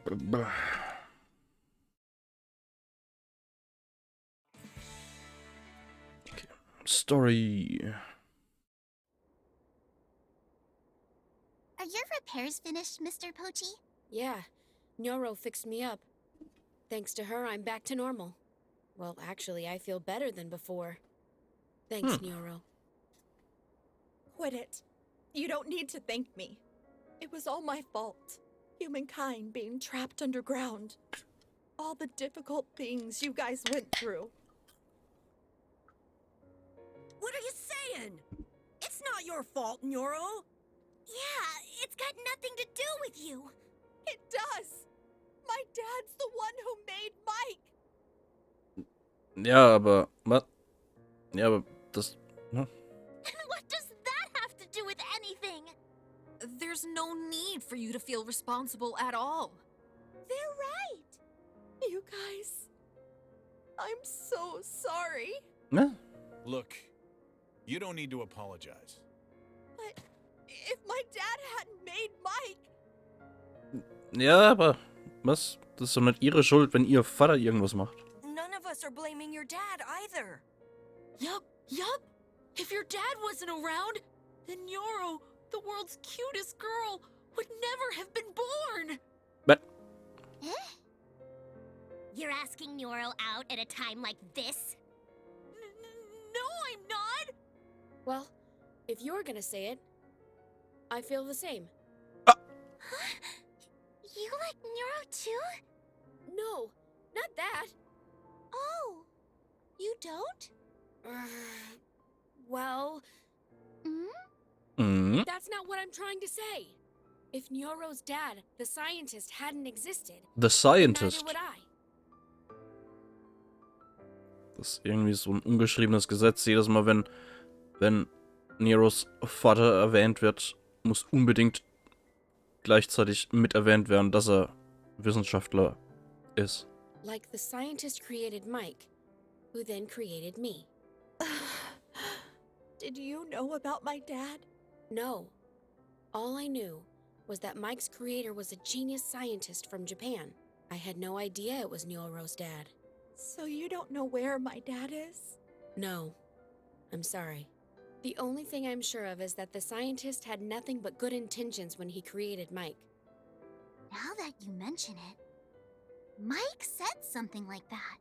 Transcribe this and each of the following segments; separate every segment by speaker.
Speaker 1: Okay. Story.
Speaker 2: Are your repairs finished, Mr. Pochi?
Speaker 3: Yeah, Nyoro fixed me up. Thanks to her, I'm back to normal. Well, actually, I feel better than before. Thanks, Nyoro.
Speaker 4: Quit it. You don't need to thank me. It was all my fault. Humankind being trapped underground. All the difficult things you guys went through.
Speaker 5: What are you saying? It's not your fault, Nyoro.
Speaker 2: Yeah, it's got nothing to do with you.
Speaker 4: It does. My dad's the one who made Mike.
Speaker 1: Ja, aber was? Ja, aber das. Ne?
Speaker 2: And what does that have to do with anything?
Speaker 6: There's no need for you to feel responsible at all.
Speaker 4: They're right. You guys. I'm so sorry.
Speaker 1: Ne?
Speaker 7: Look, you don't need to apologize.
Speaker 4: But if my dad hadn't made Mike.
Speaker 1: Ja, aber was? Das ist doch nicht ihre Schuld, wenn ihr Vater irgendwas macht.
Speaker 5: None of us are blaming your dad either.
Speaker 6: Yup. If your dad wasn't around, then Nyoro, the world's cutest girl, would never have been born.
Speaker 1: But
Speaker 2: You're asking Nyoro out at a time like this?
Speaker 6: No, I'm not.
Speaker 3: Well, if you're gonna say it, I feel the same.
Speaker 2: Huh? You like Nyoro too?
Speaker 3: No, not that.
Speaker 2: Oh, you don't?
Speaker 3: Well, that's not what I'm trying to say. If Nyoro's dad, the scientist, hadn't existed,
Speaker 1: The Scientist.
Speaker 3: neither would I.
Speaker 1: Das ist irgendwie so ein ungeschriebenes Gesetz. Jedes Mal, wenn Neros Vater erwähnt wird, muss unbedingt gleichzeitig mit erwähnt werden, dass er Wissenschaftler ist.
Speaker 3: Like the scientist created Mike, who then created me.
Speaker 4: Did you know about my dad?
Speaker 3: No. All I knew was that Mike's creator was a genius scientist from Japan. I had no idea it was Nyoro's dad.
Speaker 4: So you don't know where my dad is?
Speaker 3: No. I'm sorry. The only thing I'm sure of is that the scientist had nothing but good intentions when he created Mike.
Speaker 2: Now that you mention it, Mike said something like that.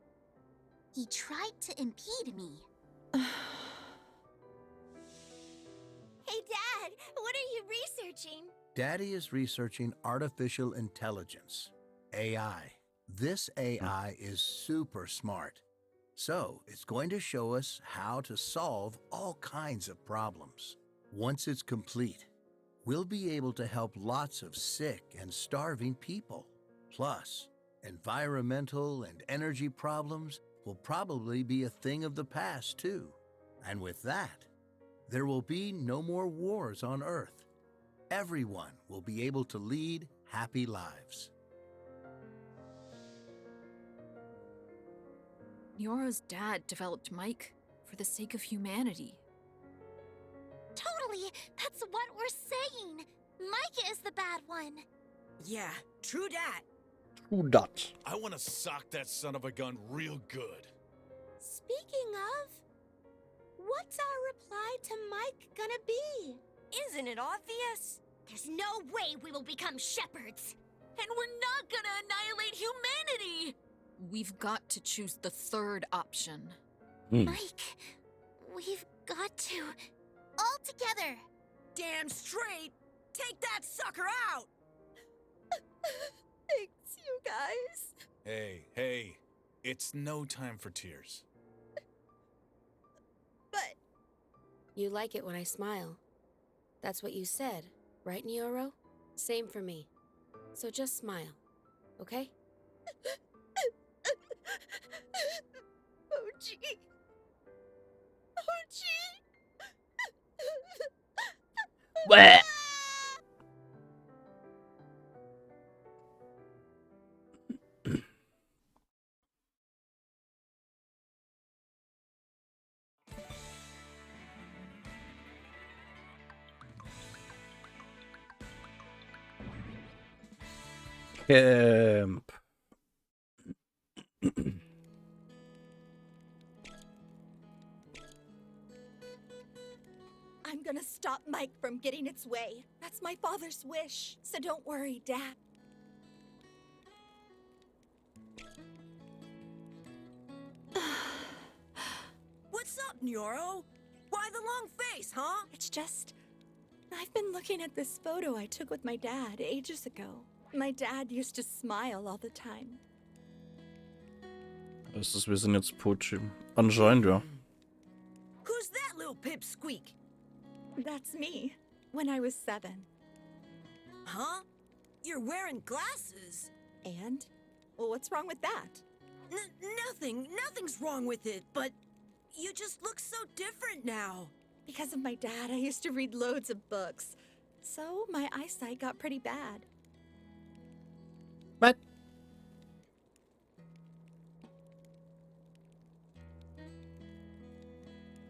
Speaker 2: He tried to impede me. Hey, Dad, what are you researching?
Speaker 8: Daddy is researching artificial intelligence, AI. This AI is super smart. So it's going to show us how to solve all kinds of problems. Once it's complete, we'll be able to help lots of sick and starving people. Plus, environmental and energy problems will probably be a thing of the past too. And with that, there will be no more wars on Earth. Everyone will be able to lead happy lives.
Speaker 6: Nyoro's dad developed Mike for the sake of humanity.
Speaker 2: Totally, that's what we're saying. Mike is the bad one.
Speaker 5: Yeah, true dat.
Speaker 1: True dat.
Speaker 7: I want to sock that son of a gun real good.
Speaker 2: Speaking of, what's our reply to Mike gonna be?
Speaker 5: Isn't it obvious?
Speaker 2: There's no way we will become shepherds.
Speaker 6: And we're not gonna annihilate humanity! We've got to choose the third option.
Speaker 2: Mike, we've got to. All together.
Speaker 5: Damn straight. Take that sucker out.
Speaker 4: Thanks, you guys.
Speaker 7: Hey, it's no time for tears.
Speaker 4: But
Speaker 3: You like it when I smile. That's what you said, right, Nyoro? Same for me. So just smile, okay?
Speaker 4: Pochi.
Speaker 1: Bleh. Camp.
Speaker 4: I'm gonna stop Mike from getting its way. That's my father's wish. So don't worry, Dad.
Speaker 5: What's up, Nyoro? Why the long face, huh?
Speaker 4: It's just... I've been looking at this photo I took with my dad ages ago. My dad used to smile all the time.
Speaker 1: Heißt das, wir sind jetzt Pochi? Anscheinend, ja.
Speaker 5: Who's that little pipsqueak?
Speaker 4: That's me, when I was 7.
Speaker 5: Huh? You're wearing glasses.
Speaker 4: And? Well, what's wrong with that?
Speaker 5: Nothing's wrong with it, but you just look so different now.
Speaker 4: Because of my dad, I used to read loads of books. So my eyesight got pretty bad.
Speaker 1: Was?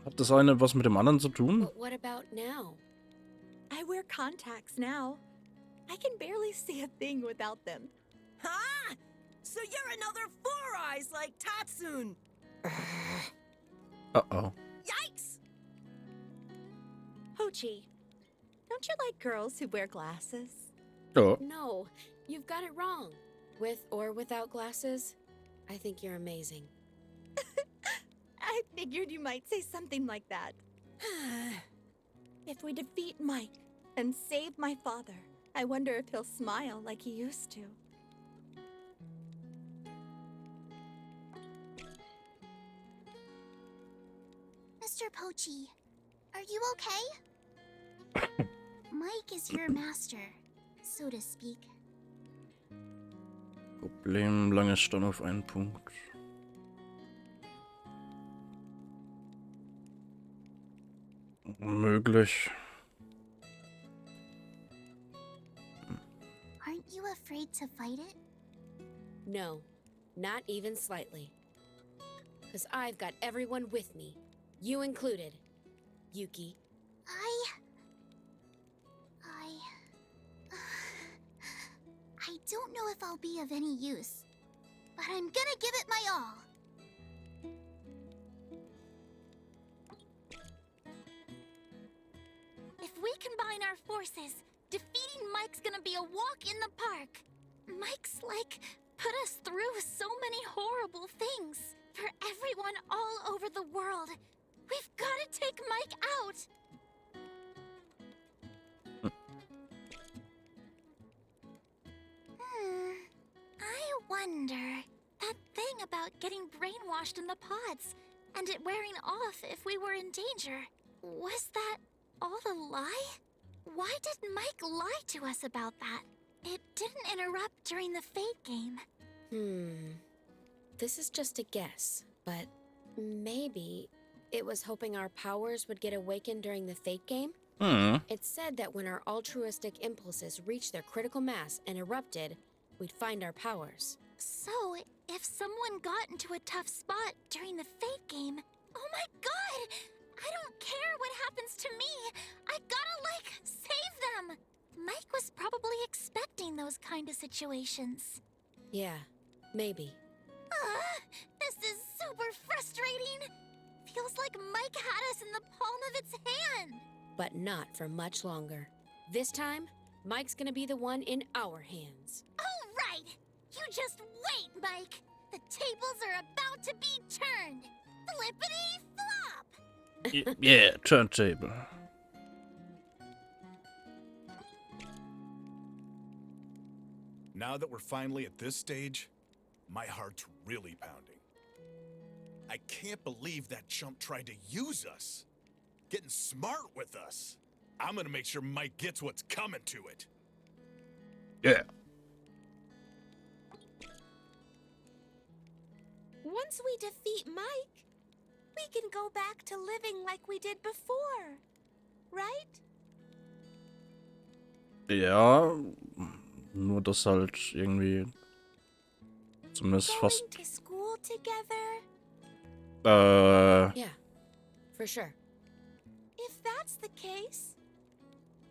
Speaker 1: Hat das eine was mit dem anderen zu tun?
Speaker 3: But what about now?
Speaker 4: I wear contacts now. I can barely see a thing without them.
Speaker 5: Huh? So you're another Four Eyes like Tatsun.
Speaker 1: Uh-oh.
Speaker 5: Yikes!
Speaker 4: Pochi, don't you like girls who wear glasses?
Speaker 1: Ja.
Speaker 3: No, you've got it wrong. With or without glasses, I think you're amazing.
Speaker 4: I figured you might say something like that. If we defeat Mike and save my father, I wonder if he'll smile like he used to.
Speaker 2: Mr. Pochi, are you okay? Mike is your master, so to speak.
Speaker 1: Problem, lange Stand auf einen Punkt. Möglich.
Speaker 2: Aren't you afraid to fight it?
Speaker 3: No, not even slightly. Because I've got everyone with me, you included, Yuki.
Speaker 2: I don't know if I'll be of any use, but I'm gonna give it my all. If we combine our forces, defeating Mike's gonna be a walk in the park. Mike's, put us through so many horrible things. For everyone all over the world, we've gotta take Mike out. I wonder, that thing about getting brainwashed in the pods and it wearing off if we were in danger, was that all a lie? Why did Mike lie to us about that? It didn't interrupt during the fate game.
Speaker 3: This is just a guess, but maybe it was hoping our powers would get awakened during the fate game? It's said that when our altruistic impulses reached their critical mass and erupted, we'd find our powers.
Speaker 2: So, if someone got into a tough spot during the fate game, oh my god! I don't care what happens to me! I gotta, save them! Mike was probably expecting those kind of situations.
Speaker 3: Yeah, maybe.
Speaker 2: This is super frustrating! Feels like Mike had us in the palm of its hand!
Speaker 3: But not for much longer. This time, Mike's gonna be the one in our hands.
Speaker 2: All right! You just wait, Mike! The tables are about to be turned! Flippity-flop!
Speaker 1: Yeah, turntable.
Speaker 7: Now that we're finally at this stage, my heart's really pounding. I can't believe that chump tried to use us. Getting smart with us. I'm gonna make sure Mike gets what's coming to it.
Speaker 1: Yeah.
Speaker 4: Once we defeat Mike, we can go back to living like we did before, right?
Speaker 1: Ja, nur dass halt irgendwie zumindest fast.
Speaker 4: Going to school together?
Speaker 3: Yeah, for sure.
Speaker 4: If that's the case,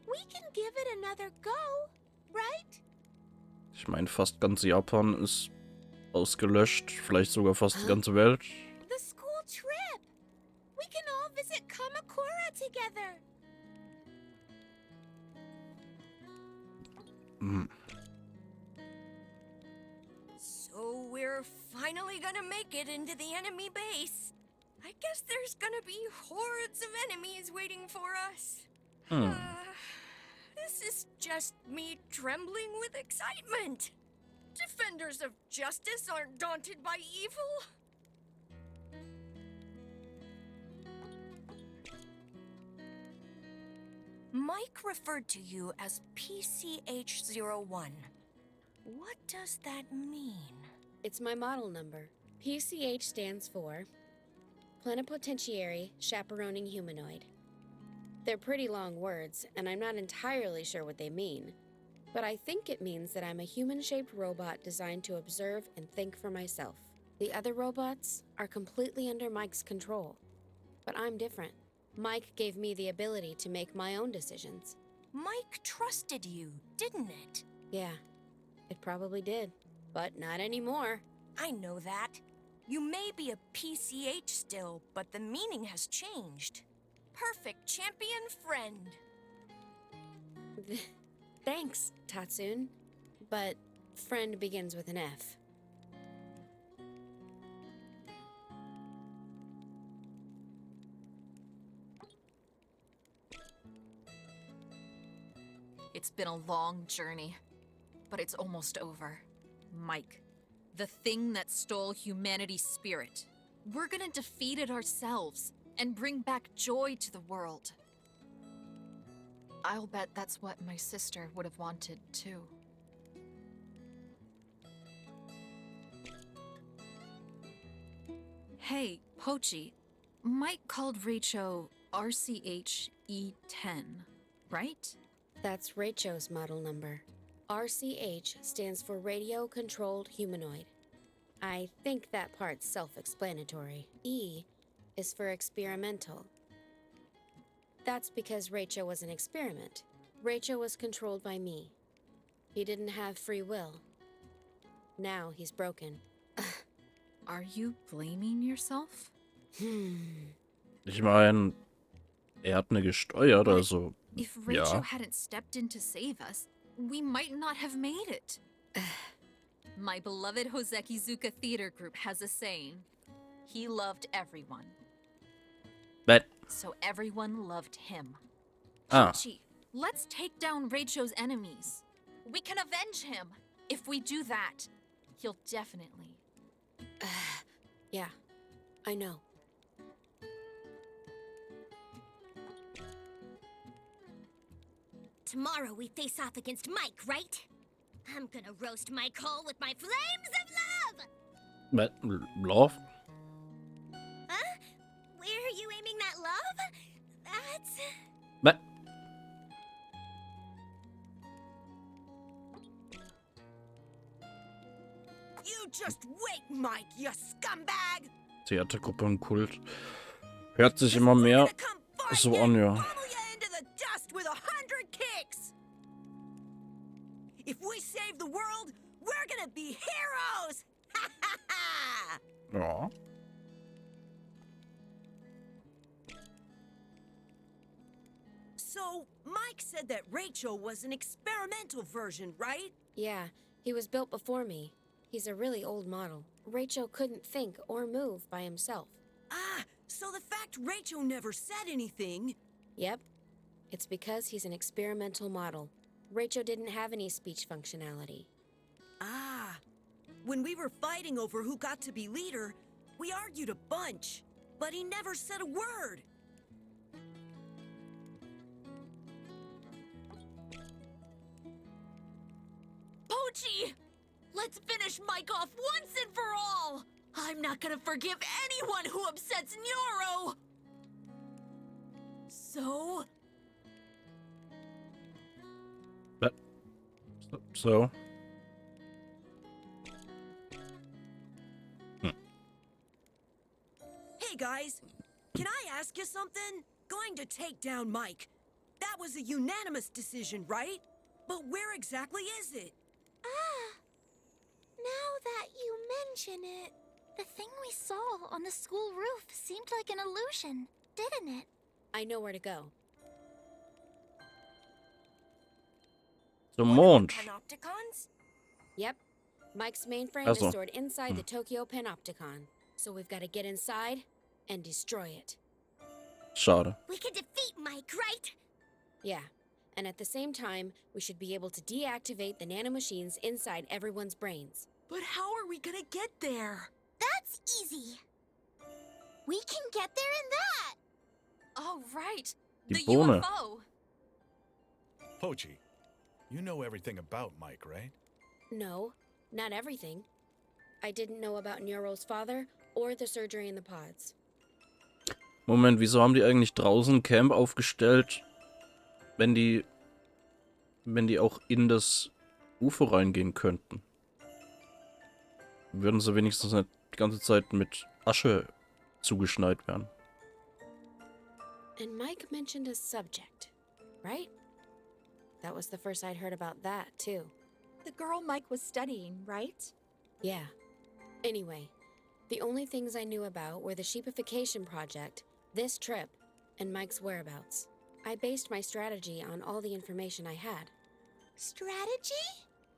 Speaker 4: we can give it another go, right?
Speaker 1: Ich meine, fast ganz Japan ist ausgelöscht, vielleicht sogar fast die ganze Welt.
Speaker 2: The school trip! We can all visit Kamakura together!
Speaker 1: Hm.
Speaker 5: So we're finally gonna make it into the enemy base. I guess there's gonna be hordes of enemies waiting for us. This is just me trembling with excitement. Defenders of justice aren't daunted by evil. Mike referred to you as PCH01. What does that mean?
Speaker 3: It's my model number. PCH stands for Plenipotentiary Chaperoning Humanoid. They're pretty long words, and I'm not entirely sure what they mean. But I think it means that I'm a human-shaped robot designed to observe and think for myself. The other robots are completely under Mike's control. But I'm different. Mike gave me the ability to make my own decisions.
Speaker 5: Mike trusted you, didn't it?
Speaker 3: Yeah, it probably did. But not anymore.
Speaker 5: I know that. You may be a PCH still, but the meaning has changed. Perfect champion friend.
Speaker 3: Thanks, Tatsun. But friend begins with an F.
Speaker 6: It's been a long journey, but it's almost over. Mike, the thing that stole humanity's spirit. We're gonna defeat it ourselves and bring back joy to the world. I'll bet that's what my sister would have wanted, too. Hey, Pochi. Mike called Raicho RCHE10, right?
Speaker 3: That's Raicho's model number. RCH stands for Radio Controlled Humanoid. I think that part's self-explanatory. E is for experimental. That's because Raicho was an experiment. Raicho was controlled by me. He didn't have free will. Now he's broken.
Speaker 6: Are you blaming yourself?
Speaker 1: Ich meine, hat eine gesteuert, also
Speaker 6: If Raicho
Speaker 1: ja.
Speaker 6: hadn't stepped in to save us, we might not have made it. My beloved Hosekizuka theater group has a saying. He loved everyone.
Speaker 1: But
Speaker 6: So everyone loved him.
Speaker 1: Ah.
Speaker 6: Pochi, let's take down Raicho's enemies. We can avenge him. If we do that, he'll definitely...
Speaker 3: Yeah, I know.
Speaker 2: Tomorrow we face off against Mike, right? I'm gonna roast Mike whole with my flames of love!
Speaker 1: but love?
Speaker 2: Huh? Where are you aiming that love? That's...
Speaker 1: But
Speaker 5: You just wait, Mike, you scumbag!
Speaker 1: Theatergruppe und Kult. Hört sich immer mehr so an, ja.
Speaker 5: If we save the world, we're gonna be heroes!
Speaker 1: Ja.
Speaker 5: So, Mike said that Raicho was an experimental version, right?
Speaker 3: Yeah, he was built before me. He's a really old model. Raicho couldn't think or move by himself.
Speaker 5: Ah, so the fact Raicho never said anything...
Speaker 3: Yep. It's because he's an experimental model. Raicho didn't have any speech functionality.
Speaker 5: Ah, when we were fighting over who got to be leader, we argued a bunch, but he never said a word.
Speaker 6: Pochi! Let's finish Mike off once and for all! I'm not gonna forgive anyone who upsets Nyoro! So...
Speaker 1: So.
Speaker 5: Hey guys, can I ask you something? Going to take down Mike. That was a unanimous decision, right? But where exactly is it?
Speaker 2: Ah, now that you mention it, the thing we saw on the school roof seemed like an illusion, didn't it?
Speaker 3: I know where to go.
Speaker 1: Zum
Speaker 5: One of
Speaker 1: Mond.
Speaker 5: the panopticons?
Speaker 3: Yep. Mike's mainframe
Speaker 1: Also.
Speaker 3: is stored inside the Tokyo Panopticon. So we've got to get inside and destroy it.
Speaker 1: Schade.
Speaker 2: We can defeat Mike, right?
Speaker 3: Yeah. And at the same time, we should be able to deactivate the nanomachines inside everyone's brains.
Speaker 4: But how are we gonna get there?
Speaker 2: That's easy. We can get there in that.
Speaker 6: Oh, right.
Speaker 1: Die
Speaker 6: The
Speaker 1: Bohne.
Speaker 6: UFO.
Speaker 7: Pochi, you know everything about Mike, right?
Speaker 3: No, not everything. I didn't know about Nero's father or the surgery in the pods.
Speaker 1: Moment, wieso haben die eigentlich draußen Camp aufgestellt, wenn die auch in das UFO reingehen könnten? Würden sie wenigstens nicht die ganze Zeit mit Asche zugeschneit werden?
Speaker 3: And Mike mentioned a subject, right? That was the first I'd heard about that, too.
Speaker 4: The girl Mike was studying, right?
Speaker 3: Yeah. Anyway, the only things I knew about were the sheepification project, this trip, and Mike's whereabouts. I based my strategy on all the information I had.
Speaker 2: Strategy?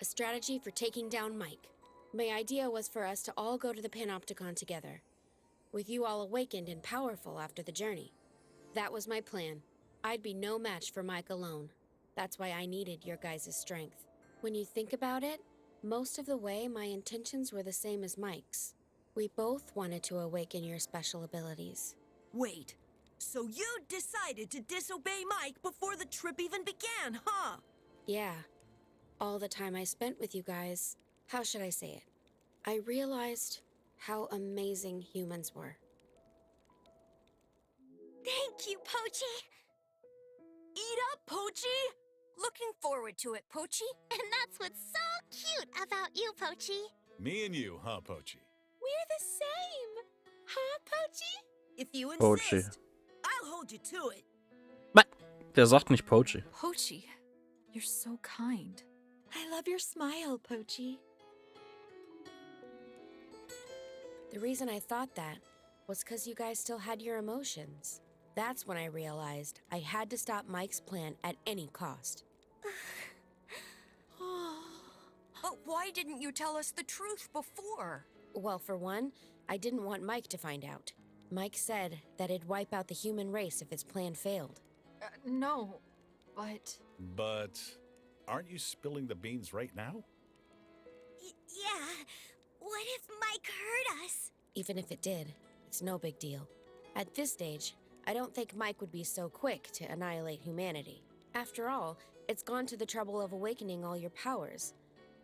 Speaker 3: A strategy for taking down Mike. My idea was for us to all go to the Panopticon together, with you all awakened and powerful after the journey. That was my plan. I'd be no match for Mike alone. That's why I needed your guys' strength. When you think about it, most of the way my intentions were the same as Mike's. We both wanted to awaken your special abilities.
Speaker 5: Wait, so you decided to disobey Mike before the trip even began, huh?
Speaker 3: Yeah. All the time I spent with you guys, how should I say it? I realized how amazing humans were.
Speaker 2: Thank you, Pochi.
Speaker 5: Eat up, Pochi! Looking forward to it, Pochi.
Speaker 2: And that's what's so cute about you, Pochi.
Speaker 7: Me and you, huh, Pochi?
Speaker 2: We're the same. Huh, Pochi?
Speaker 5: If you
Speaker 1: Pochi.
Speaker 5: insist, I'll hold you to it.
Speaker 1: Der sagt nicht Pochi.
Speaker 6: Pochi, you're so kind.
Speaker 4: I love your smile, Pochi.
Speaker 3: The reason I thought that was because you guys still had your emotions. That's when I realized I had to stop Mike's plan at any cost.
Speaker 5: But why didn't you tell us the truth before?
Speaker 3: Well, for one, I didn't want Mike to find out. Mike said that it'd wipe out the human race if his plan failed.
Speaker 6: No, but...
Speaker 7: But aren't you spilling the beans right now?
Speaker 2: Yeah. What if Mike hurt us?
Speaker 3: Even if it did, it's no big deal. At this stage, I don't think Mike would be so quick to annihilate humanity. After all, it's gone to the trouble of awakening all your powers.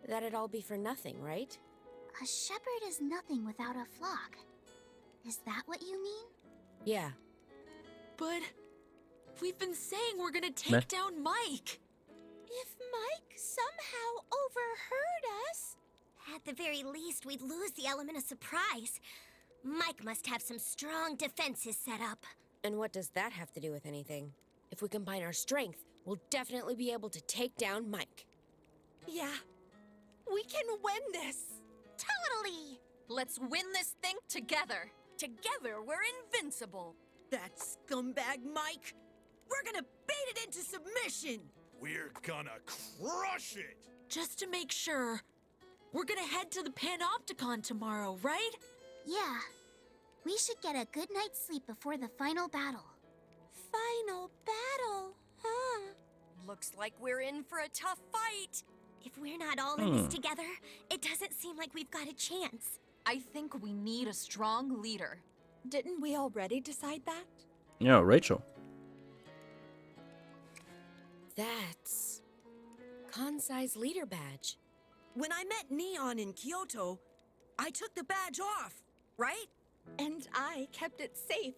Speaker 3: That'd all be for nothing, right?
Speaker 2: A shepherd is nothing without a flock. Is that what you mean?
Speaker 3: Yeah.
Speaker 4: But we've been saying we're gonna take
Speaker 1: Meh.
Speaker 4: down Mike.
Speaker 2: If Mike somehow overheard us... At the very least, we'd lose the element of surprise. Mike must have some strong defenses set up.
Speaker 3: And what does that have to do with anything? If we combine our strength, we'll definitely be able to take down Mike.
Speaker 4: Yeah. We can win this.
Speaker 2: Totally!
Speaker 6: let's win this thing together.
Speaker 5: Together, we're invincible. That scumbag Mike. We're gonna bait it into submission.
Speaker 7: We're gonna crush it!
Speaker 4: Just to make sure, we're gonna head to the Panopticon tomorrow, right?
Speaker 2: Yeah. We should get a good night's sleep before the final battle. Final battle, huh?
Speaker 5: Looks like we're in for a tough fight.
Speaker 2: If we're not all in this together, it doesn't seem like we've got a chance.
Speaker 6: I think we need a strong leader.
Speaker 4: Didn't we already decide that?
Speaker 1: Ja, Rachel.
Speaker 3: That's Kansai's leader badge.
Speaker 5: When I met Neon in Kyoto, I took the badge off, right?
Speaker 4: And I kept it safe.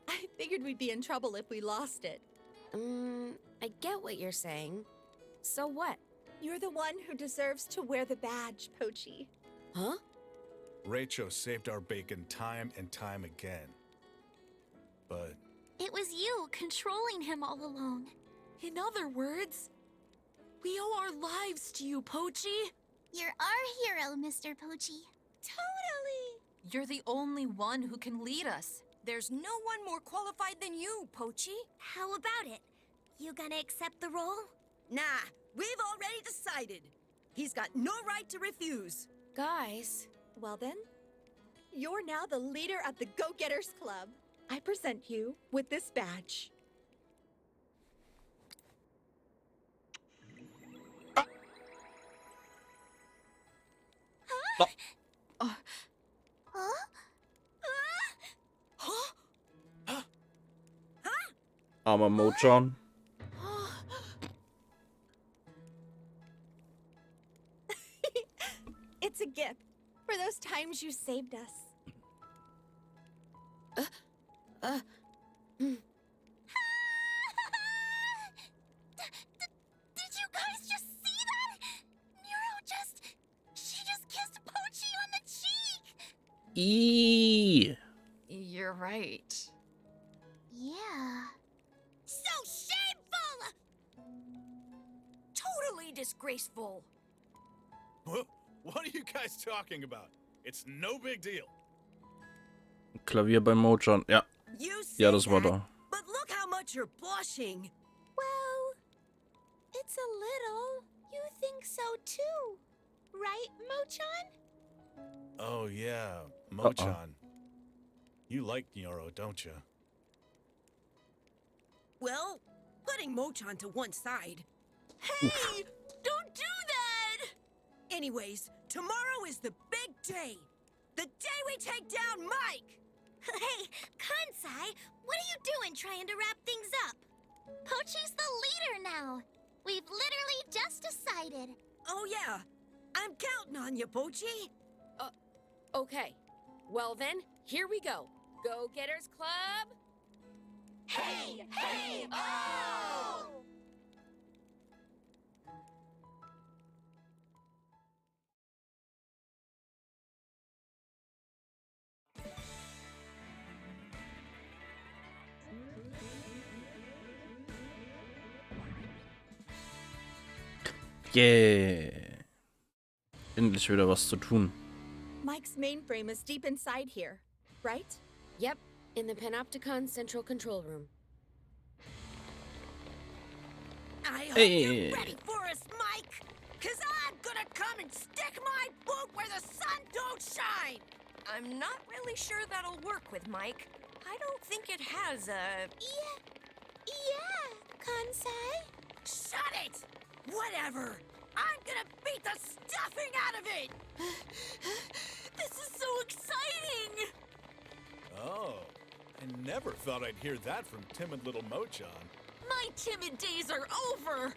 Speaker 4: I figured we'd be in trouble if we lost it.
Speaker 3: I get what you're saying. So what?
Speaker 4: You're the one who deserves to wear the badge, Pochi.
Speaker 3: Huh?
Speaker 7: Rachel saved our bacon time and time again. But
Speaker 2: It was you controlling him all along.
Speaker 4: In other words, we owe our lives to you, Pochi.
Speaker 2: You're our hero, Mr. Pochi.
Speaker 6: Totally! You're the only one who can lead us.
Speaker 5: There's no one more qualified than you, Pochi.
Speaker 2: How about it? You gonna accept the role?
Speaker 9: Nah, we've already decided. He's got no right to refuse.
Speaker 3: Guys,
Speaker 4: Well then, you're now the leader of the Go-Getters Club. I present you with this badge.
Speaker 1: Armer Mochan.
Speaker 4: It's a gift for those times you saved us.
Speaker 2: Did you guys just see that? She just kissed Pochi on the cheek!
Speaker 1: Eee.
Speaker 6: You're right.
Speaker 2: Yeah.
Speaker 5: So shameful! Totally disgraceful.
Speaker 7: What are you guys talking about? It's no big deal.
Speaker 1: Klavier bei Mochan. Ja.
Speaker 9: You
Speaker 1: Ja,
Speaker 9: say
Speaker 1: das war
Speaker 9: that,
Speaker 1: da.
Speaker 9: but look how much you're blushing.
Speaker 2: Well, it's a little. You think so too, right, Mochan?
Speaker 7: Oh yeah, Mochan. You like Nyoro, don't you?
Speaker 9: Well, putting Mochan to one side.
Speaker 5: Hey! Don't do that!
Speaker 9: Anyways, tomorrow is the big day. The day we take down Mike!
Speaker 2: Hey, Kansai, what are you doing trying to wrap things up? Pochi's the leader now. We've literally just decided.
Speaker 9: Oh yeah, I'm counting on you, Pochi.
Speaker 3: okay. Well then, here we go. Go-Getters Club.
Speaker 2: Hey, hey, oh!
Speaker 1: Yeah. Endlich wieder was zu tun.
Speaker 4: Mike's mainframe is deep inside here, right?
Speaker 3: Yep, in the Panopticon Central Control Room.
Speaker 9: I hope
Speaker 1: Hey.
Speaker 9: you're ready for us, Mike. Cause I'm gonna come and stick my boot where the sun don't shine.
Speaker 5: I'm not really sure that'll work with Mike. I don't think it has a...
Speaker 2: Yeah, Kansai.
Speaker 9: Shut it! Whatever. I'm gonna beat the stuffing out of it.
Speaker 6: This is so exciting!
Speaker 7: Oh, I never thought I'd hear that from timid little Mochan.
Speaker 6: My timid days are over!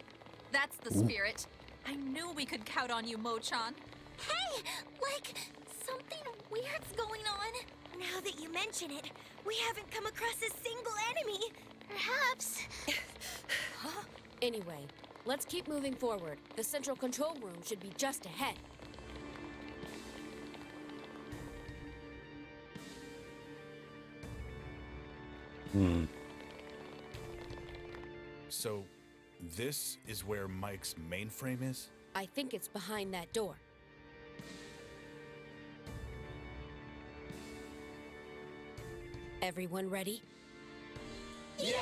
Speaker 6: That's the spirit. I knew we could count on you, Mochan.
Speaker 2: Hey, like, something weird's going on. Now that you mention it, we haven't come across a single enemy. Perhaps.
Speaker 3: Anyway, let's keep moving forward. The Central Control Room should be just ahead.
Speaker 7: So, this is where Mike's mainframe is?
Speaker 3: I think it's behind that door. Everyone ready?
Speaker 2: Yeah.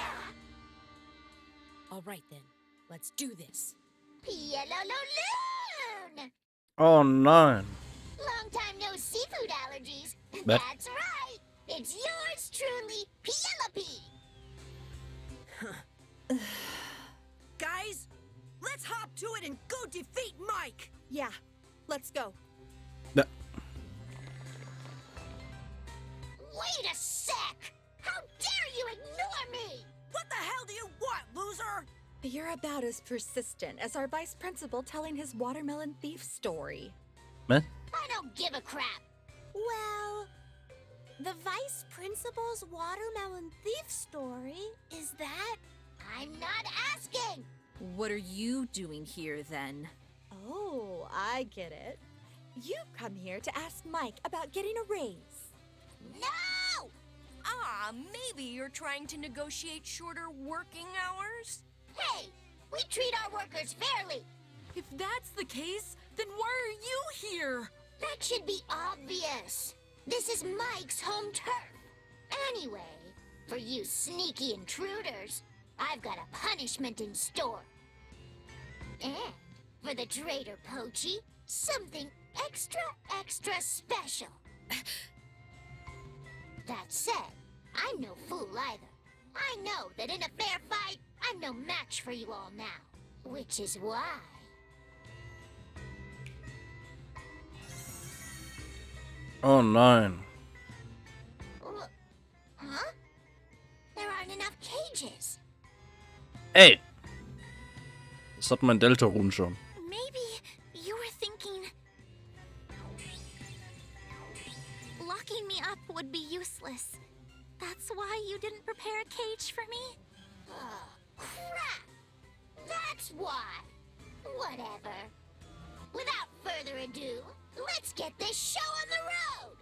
Speaker 3: All right then, let's do this.
Speaker 2: Yellow-loon!
Speaker 1: Oh nein.
Speaker 2: Long time no seafood allergies.
Speaker 1: But-
Speaker 2: That's right. It's yours truly, Penelope.
Speaker 9: Guys, let's hop to it and go defeat Mike.
Speaker 4: Yeah, let's go.
Speaker 1: Da-
Speaker 2: Wait a sec! How dare you ignore me!
Speaker 9: What the hell do you want, loser?
Speaker 4: You're about as persistent as our vice principal telling his watermelon thief story.
Speaker 1: Man.
Speaker 2: I don't give a crap. Well, the vice principal's watermelon thief story is that I'm not asking.
Speaker 6: What are you doing here, then?
Speaker 4: Oh, I get it. You've come here to ask Mike about getting a raise.
Speaker 2: No!
Speaker 5: Ah, maybe you're trying to negotiate shorter working hours?
Speaker 2: Hey, we treat our workers fairly.
Speaker 6: If that's the case, Then why are you here?
Speaker 2: That should be obvious. This is Mike's home turf. Anyway, for you sneaky intruders, I've got a punishment in store. And for the traitor Poachy, something extra special. That said, I'm no fool either. I know that in a fair fight, I'm no match for you all now. Which is why...
Speaker 1: Oh nein.
Speaker 2: Huh? There aren't enough cages.
Speaker 1: Ey! Das hat mein Delta-Run schon.
Speaker 2: Maybe you were thinking... locking me up would be useless. That's why you didn't prepare a cage for me? Oh, crap! That's why! Whatever. Without further ado, let's get this show on the road!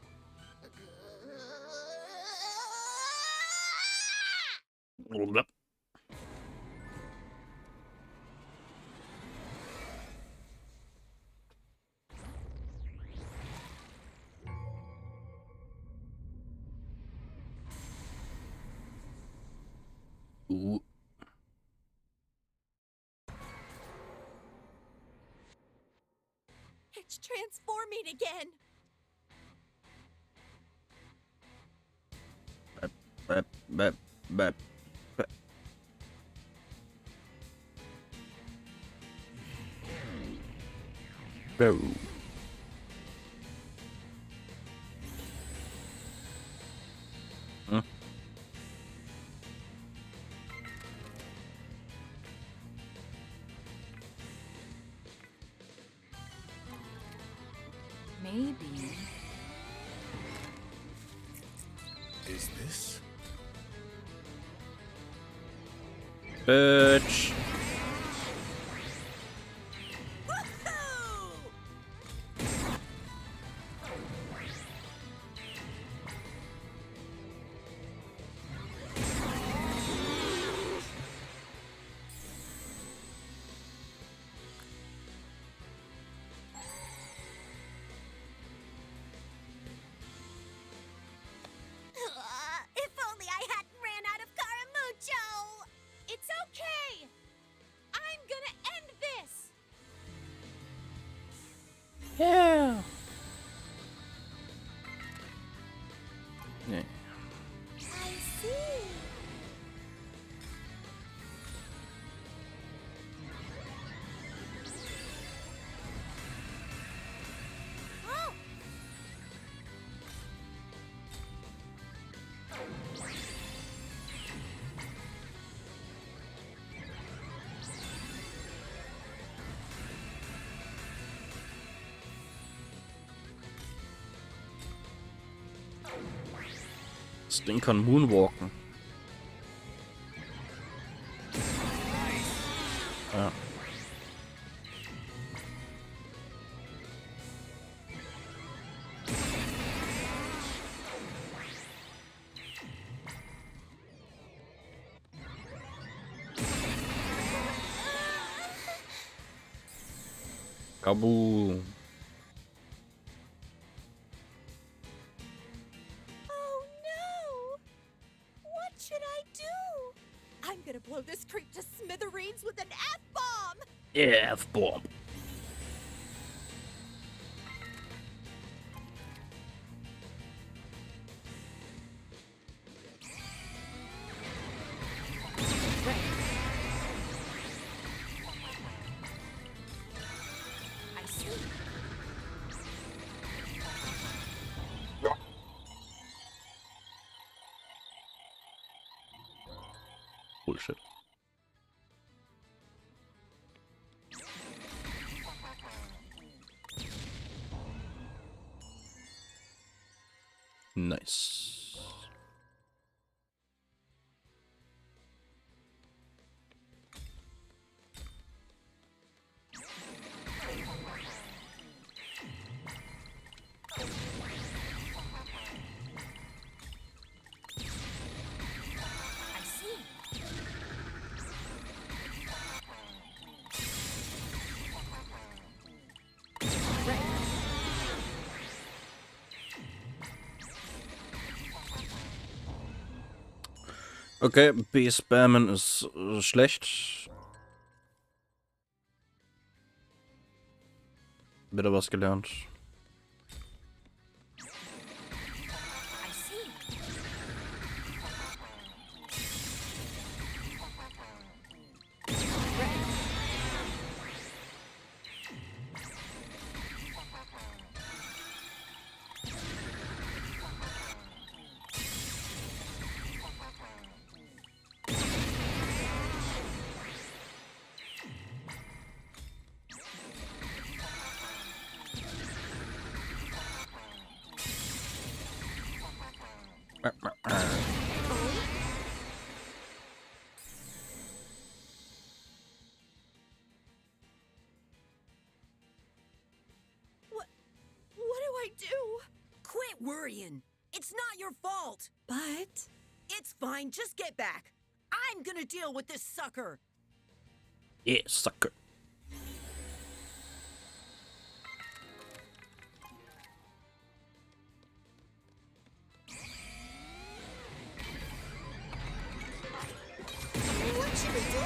Speaker 4: It's transforming again.
Speaker 1: Bap, bap, bap, bap. Bow. Hm?
Speaker 6: Maybe.
Speaker 7: Is this?
Speaker 1: Bitch.
Speaker 9: If only I hadn't ran out of Caramucho!
Speaker 3: It's okay! I'm gonna end this!
Speaker 1: Yeah. Yeah.
Speaker 9: I see. Oh!
Speaker 1: Das Ding kann moonwalken. Ja. Kaboom.
Speaker 4: Oh no! What should I do? I'm gonna blow this creep to smithereens with an F-bomb!
Speaker 1: Yeah, F-bomb.
Speaker 6: I see.
Speaker 1: Bullshit. Nice.
Speaker 6: I see.
Speaker 1: Okay, B-Spammen ist schlecht. Wieder was gelernt.
Speaker 5: I see.
Speaker 4: What do I do?
Speaker 9: Quit worrying. It's not your fault.
Speaker 4: But
Speaker 9: It's fine. Just get back. I'm gonna deal with this sucker.
Speaker 1: Yeah, sucker.
Speaker 2: What should we do?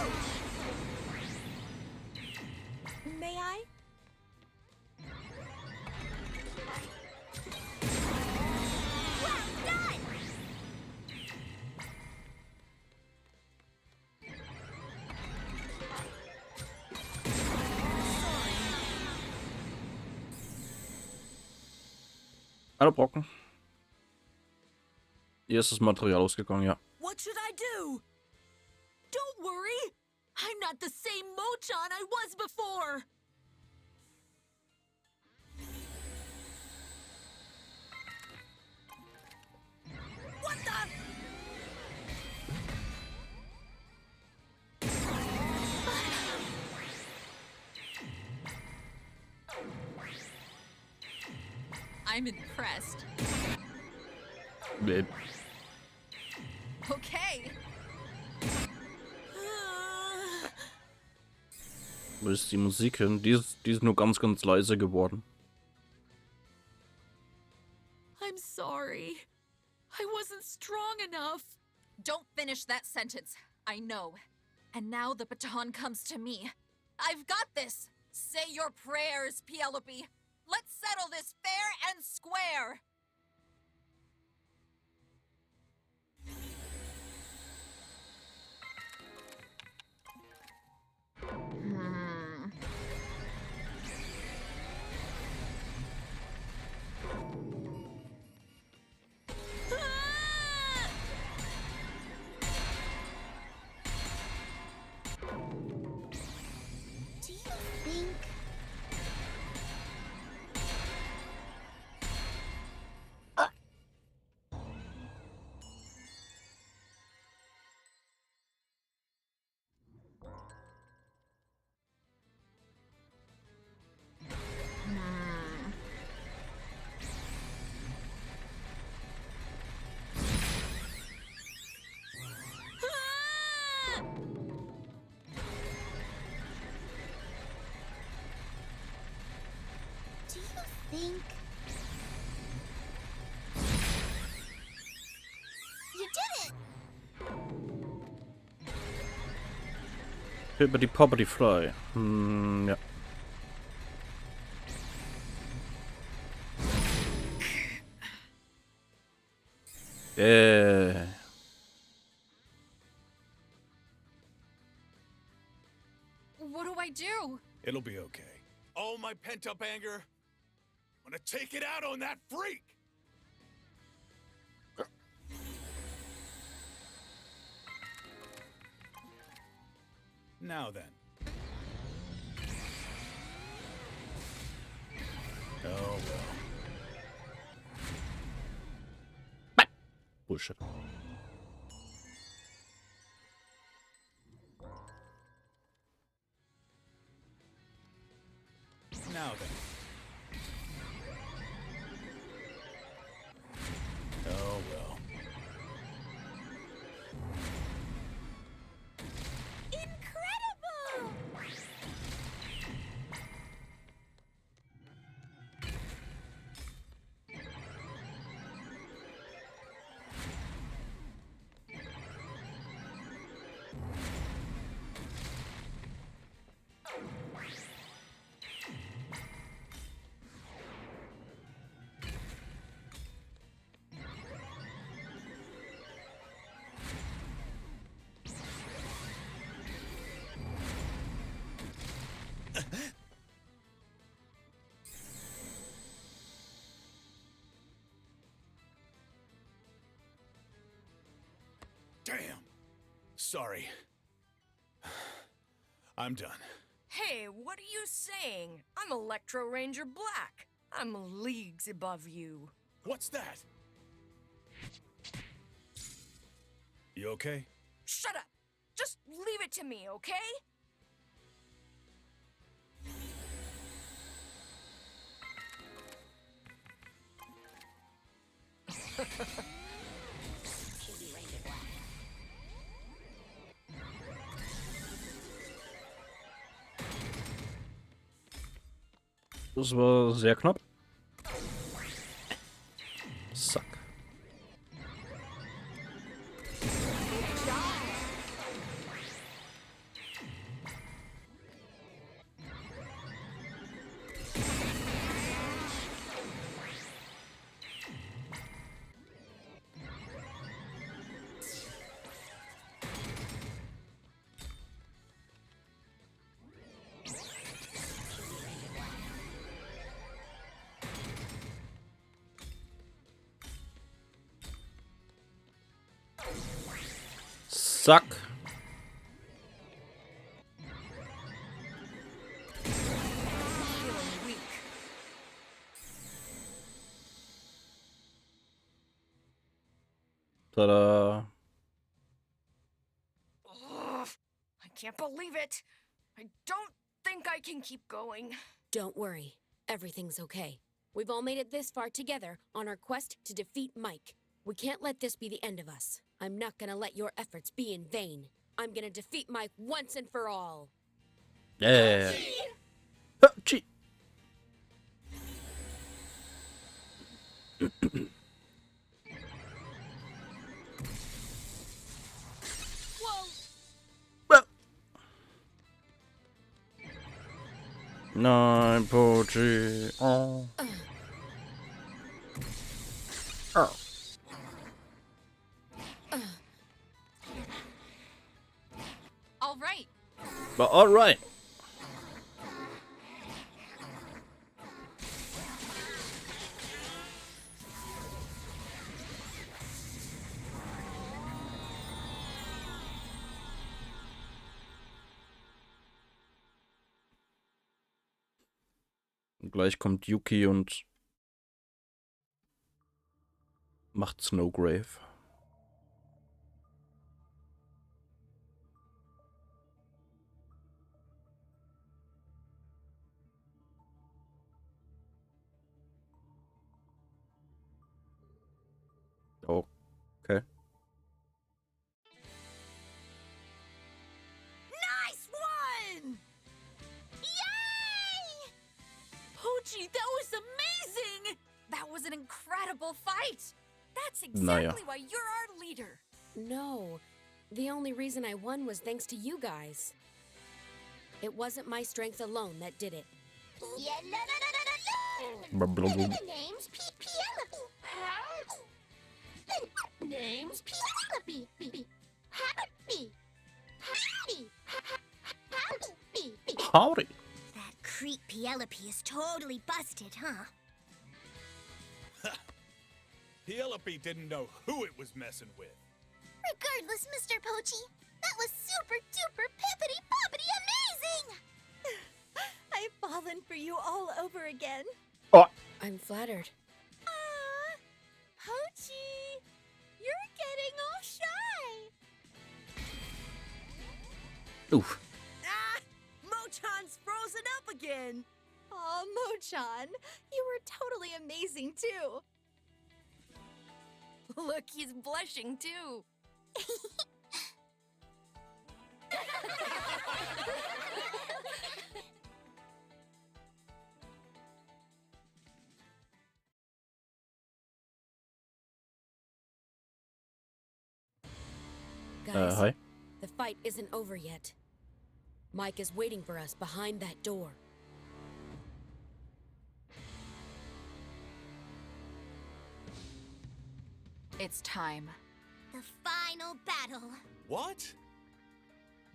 Speaker 4: may I?
Speaker 2: Well done!
Speaker 1: Alle Brocken. Hier ist das Material ausgegangen, ja.
Speaker 9: What should I do?
Speaker 6: Don't worry! I'm not the same Mochan I was before!
Speaker 9: What the?
Speaker 6: I'm impressed.
Speaker 1: Nee.
Speaker 6: Okay.
Speaker 1: Wo ist die Musik hin? Die ist nur ganz, ganz leise geworden.
Speaker 6: I'm sorry. I wasn't strong enough. Don't finish that sentence. I know. And now the baton comes to me. I've got this. Say your prayers, Penelope. Let's settle this fair and square.
Speaker 2: Do you think... Do you think... You did it!
Speaker 1: Über die Poppity Fly. Ja.
Speaker 6: What do I do?
Speaker 7: It'll be okay. All my pent-up anger, I'm gonna take it out on that freak! Now then. Oh well.
Speaker 1: Bullshit.
Speaker 7: Now then. Oh well.
Speaker 2: Incredible!
Speaker 7: Damn. Sorry. I'm done.
Speaker 5: Hey, what are you saying? I'm Electro Ranger Black. I'm leagues above you.
Speaker 7: What's that? You okay?
Speaker 5: Shut up! Just leave it to me, okay?
Speaker 1: Das war sehr knapp. Zack. Zack.
Speaker 5: Feeling weak.
Speaker 1: Tada.
Speaker 5: Ugh, I can't believe it. I don't think I can keep going.
Speaker 3: Don't worry. Everything's okay. We've all made it this far together on our quest to defeat Mike. We can't let this be the end of us. I'm not gonna let your efforts be in vain. I'm gonna defeat Mike once and for all.
Speaker 1: Yeah. Gee. Well. Nein, Pochi. Oh. Oh.
Speaker 6: All right.
Speaker 1: But all right. Gleich kommt Yuki und macht Snowgrave. Okay.
Speaker 9: Nice one!
Speaker 2: Yay!
Speaker 6: Poochie, that was amazing! That was an incredible fight!
Speaker 5: That's
Speaker 1: Naja.
Speaker 5: exactly why you're our leader.
Speaker 3: No. The only reason I won was thanks to you guys. It wasn't my strength alone that did it.
Speaker 2: Yeah, no.
Speaker 1: Blah, blah, blah.
Speaker 2: The name's Penelope. The name's Penelope. Happy.
Speaker 1: Howdy.
Speaker 2: That creep Penelope is totally busted, huh?
Speaker 7: Penelope didn't know who it was messing with.
Speaker 2: Regardless, Mr. Pochi, that was super duper pippity poppity amazing!
Speaker 4: I've fallen for you all over again.
Speaker 1: Oh.
Speaker 3: I'm flattered.
Speaker 4: Ah, Pochi, you're getting all shy.
Speaker 1: Oof.
Speaker 9: Ah, Mochan's frozen up again.
Speaker 4: Aw, Mochan, you were totally amazing too.
Speaker 5: Look, he's blushing too.
Speaker 3: Guys,
Speaker 1: Hi.
Speaker 3: the fight isn't over yet. Mike is waiting for us behind that door.
Speaker 6: It's time.
Speaker 2: The final battle.
Speaker 7: What?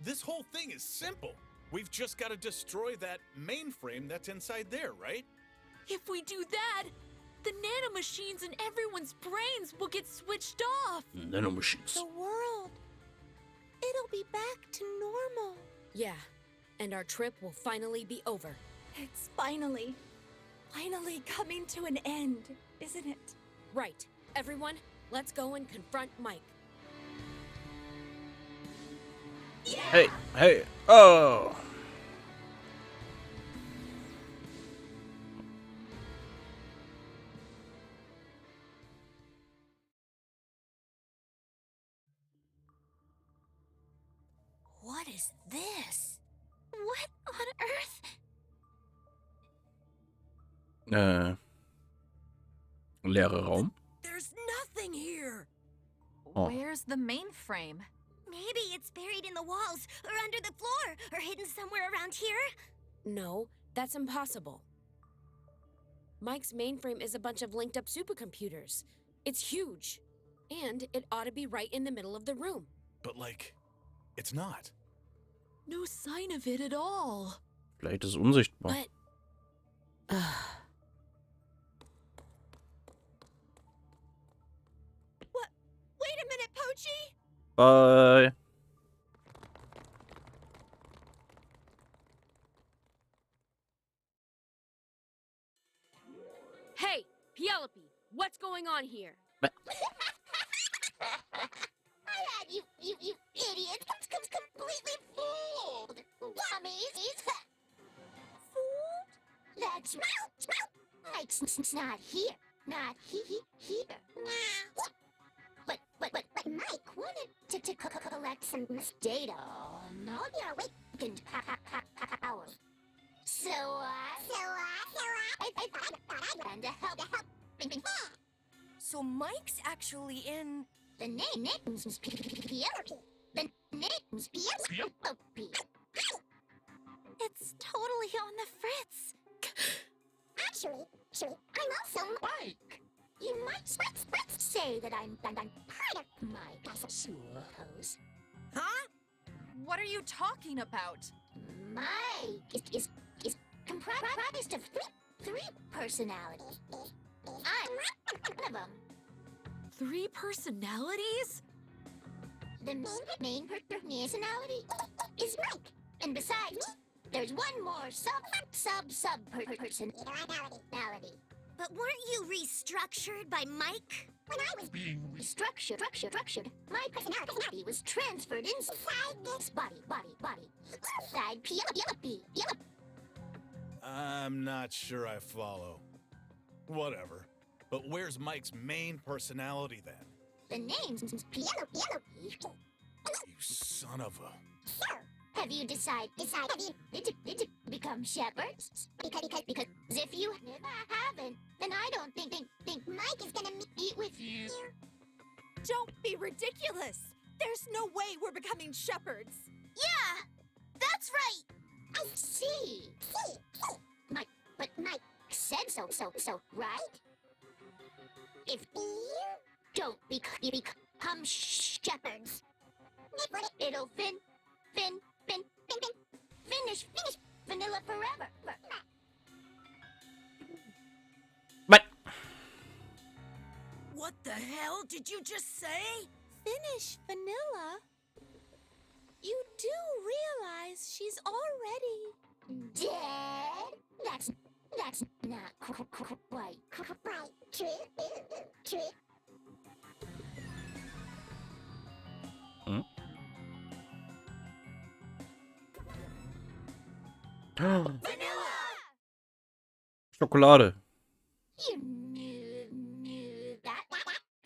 Speaker 7: This whole thing is simple. We've just got to destroy that mainframe that's inside there, right?
Speaker 6: If we do that, the nanomachines in everyone's brains will get switched off.
Speaker 1: Nanomachines.
Speaker 4: The world. It'll be back to normal.
Speaker 3: Yeah, and our trip will finally be over.
Speaker 4: It's finally coming to an end, isn't it?
Speaker 3: Right. Everyone, let's go and confront Mike.
Speaker 1: Hey, hey, oh!
Speaker 9: What is this?
Speaker 2: What on earth?
Speaker 1: Leerer Raum.
Speaker 9: There's nothing here.
Speaker 1: Oh.
Speaker 6: Where's the mainframe?
Speaker 2: Maybe it's buried in the walls, or under the floor, or hidden somewhere around here.
Speaker 3: No, that's impossible. Mike's mainframe is a bunch of linked up supercomputers. It's huge. And it ought to be right in the middle of the room.
Speaker 7: But, like, it's not.
Speaker 6: No sign of it at all.
Speaker 1: Vielleicht ist es unsichtbar.
Speaker 3: But...
Speaker 4: What? Wait a minute, Pochi!
Speaker 1: Bye.
Speaker 3: Hey, Penelope, what's going on here?
Speaker 2: You idiots! Completely fooled! Dummies! Fooled? That's Mike's not here. Not here. But Mike wanted to collect some data on all your awakened powers. So I thought I'd to help.
Speaker 5: So Mike's actually in...
Speaker 2: The name's Penelope. The name's Penelope. It's totally on the fritz. Actually, I'm also Mike. You might say that I'm part of Mike, I suppose.
Speaker 5: Huh?
Speaker 6: What are you talking about?
Speaker 2: Mike is comprised of three personalities. I'm one of them.
Speaker 6: 3 personalities?
Speaker 2: The main personality is Mike, and besides, there's one more sub personality. But weren't you restructured by Mike? When I was being restructured, my personality was transferred inside this body. Inside Penelope.
Speaker 7: I'm not sure I follow. Whatever. But where's Mike's main personality then?
Speaker 2: The name's Penelope.
Speaker 7: You son of a...
Speaker 2: So, have you decided to become shepherds? Because if you haven't, then I don't think Mike is gonna meet with you.
Speaker 4: Don't be ridiculous! There's no way we're becoming shepherds!
Speaker 2: Yeah, that's right. I see. But Mike said so, right? If you don't become shepherds, it'll finish vanilla forever.
Speaker 1: But
Speaker 9: What the hell did you just say?
Speaker 4: Finish vanilla? You do realize she's already...
Speaker 2: Dead? That's not quite true.
Speaker 1: Vanilla! Schokolade.
Speaker 2: You knew that,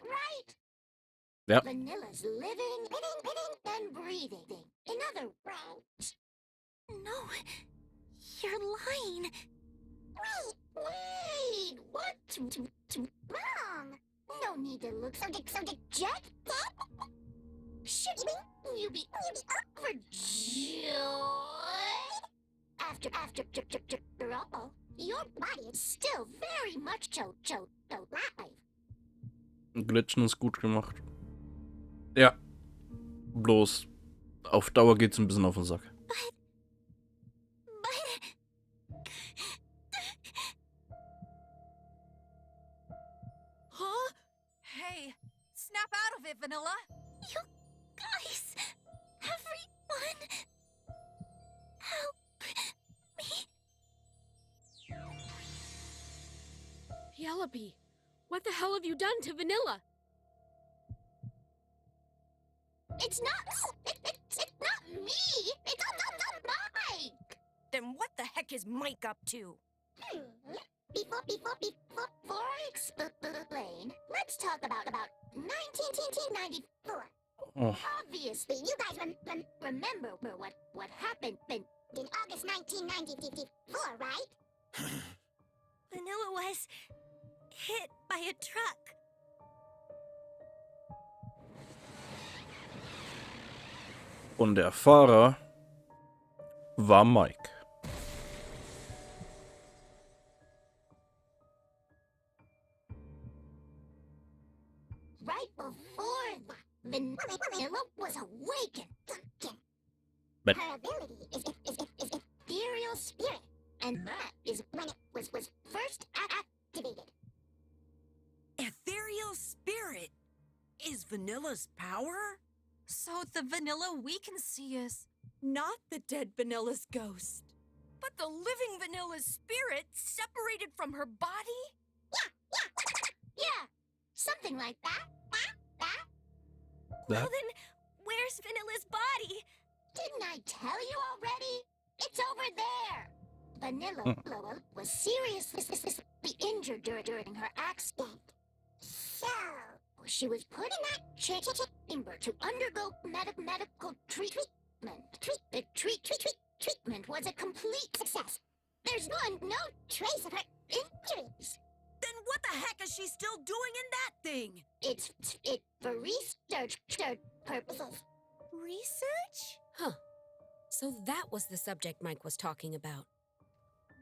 Speaker 2: right?
Speaker 1: Ja.
Speaker 2: Vanilla's living and breathing. In other words... No, you're lying. Wait, what's wrong? No need to look so dejected. Should you be overjoyed? After all, your body is still very much alive.
Speaker 1: Glitchen ist gut gemacht. Ja. Bloß auf Dauer geht's ein bisschen auf den Sack.
Speaker 6: Vanilla?
Speaker 2: You guys, everyone, help me.
Speaker 3: Yellowbee, what the hell have you done to Vanilla?
Speaker 2: It's not me. It's not Mike.
Speaker 9: Then what the heck is Mike up to?
Speaker 2: Before I explain, let's talk about 1994.
Speaker 1: Oh.
Speaker 2: Obviously, you guys remember what happened in August 1994, right?
Speaker 5: Vanilla was hit by a truck.
Speaker 1: Und der Fahrer war Mike.
Speaker 2: Right before that, Vanilla was awakened.
Speaker 1: But
Speaker 2: Her ability is ethereal spirit, and that is when it was first activated.
Speaker 9: Ethereal spirit is Vanilla's power?
Speaker 6: So the Vanilla we can see is...
Speaker 4: Not the dead Vanilla's ghost.
Speaker 5: But the living Vanilla's spirit separated from her body?
Speaker 2: Yeah, something like that.
Speaker 5: Well then, where's Vanilla's body?
Speaker 2: Didn't I tell you already? It's over there. Vanilla was seriously injured during her accident. So, she was put in that chamber to undergo medical treatment. The treatment was a complete success. There's no trace of her injuries.
Speaker 9: Then what the heck is she still doing in that thing?
Speaker 2: It's for research purposes.
Speaker 5: Research?
Speaker 3: Huh. So that was the subject Mike was talking about.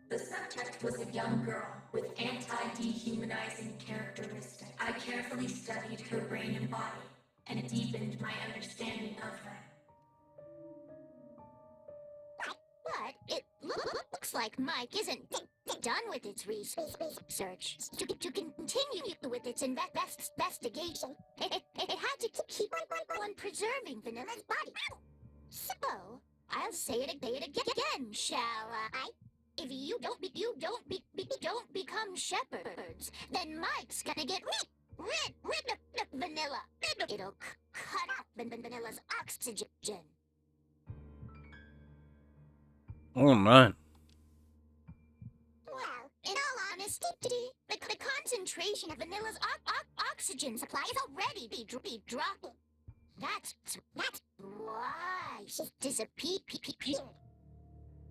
Speaker 10: The subject was a young girl with anti-dehumanizing characteristics. I carefully studied her brain and body, and it deepened my understanding of her.
Speaker 2: But it looks like Mike isn't done with its research. To continue with its investigation, it had to keep on preserving Vanilla's body. So, I'll say it again, shall I? If you don't become shepherds, then Mike's gonna get rid of Vanilla. It'll cut off Vanilla's oxygen.
Speaker 1: oh nein.
Speaker 2: Well, in all honesty, the concentration of Vanilla's oxygen supply is already be dropping. That's why she disappeared.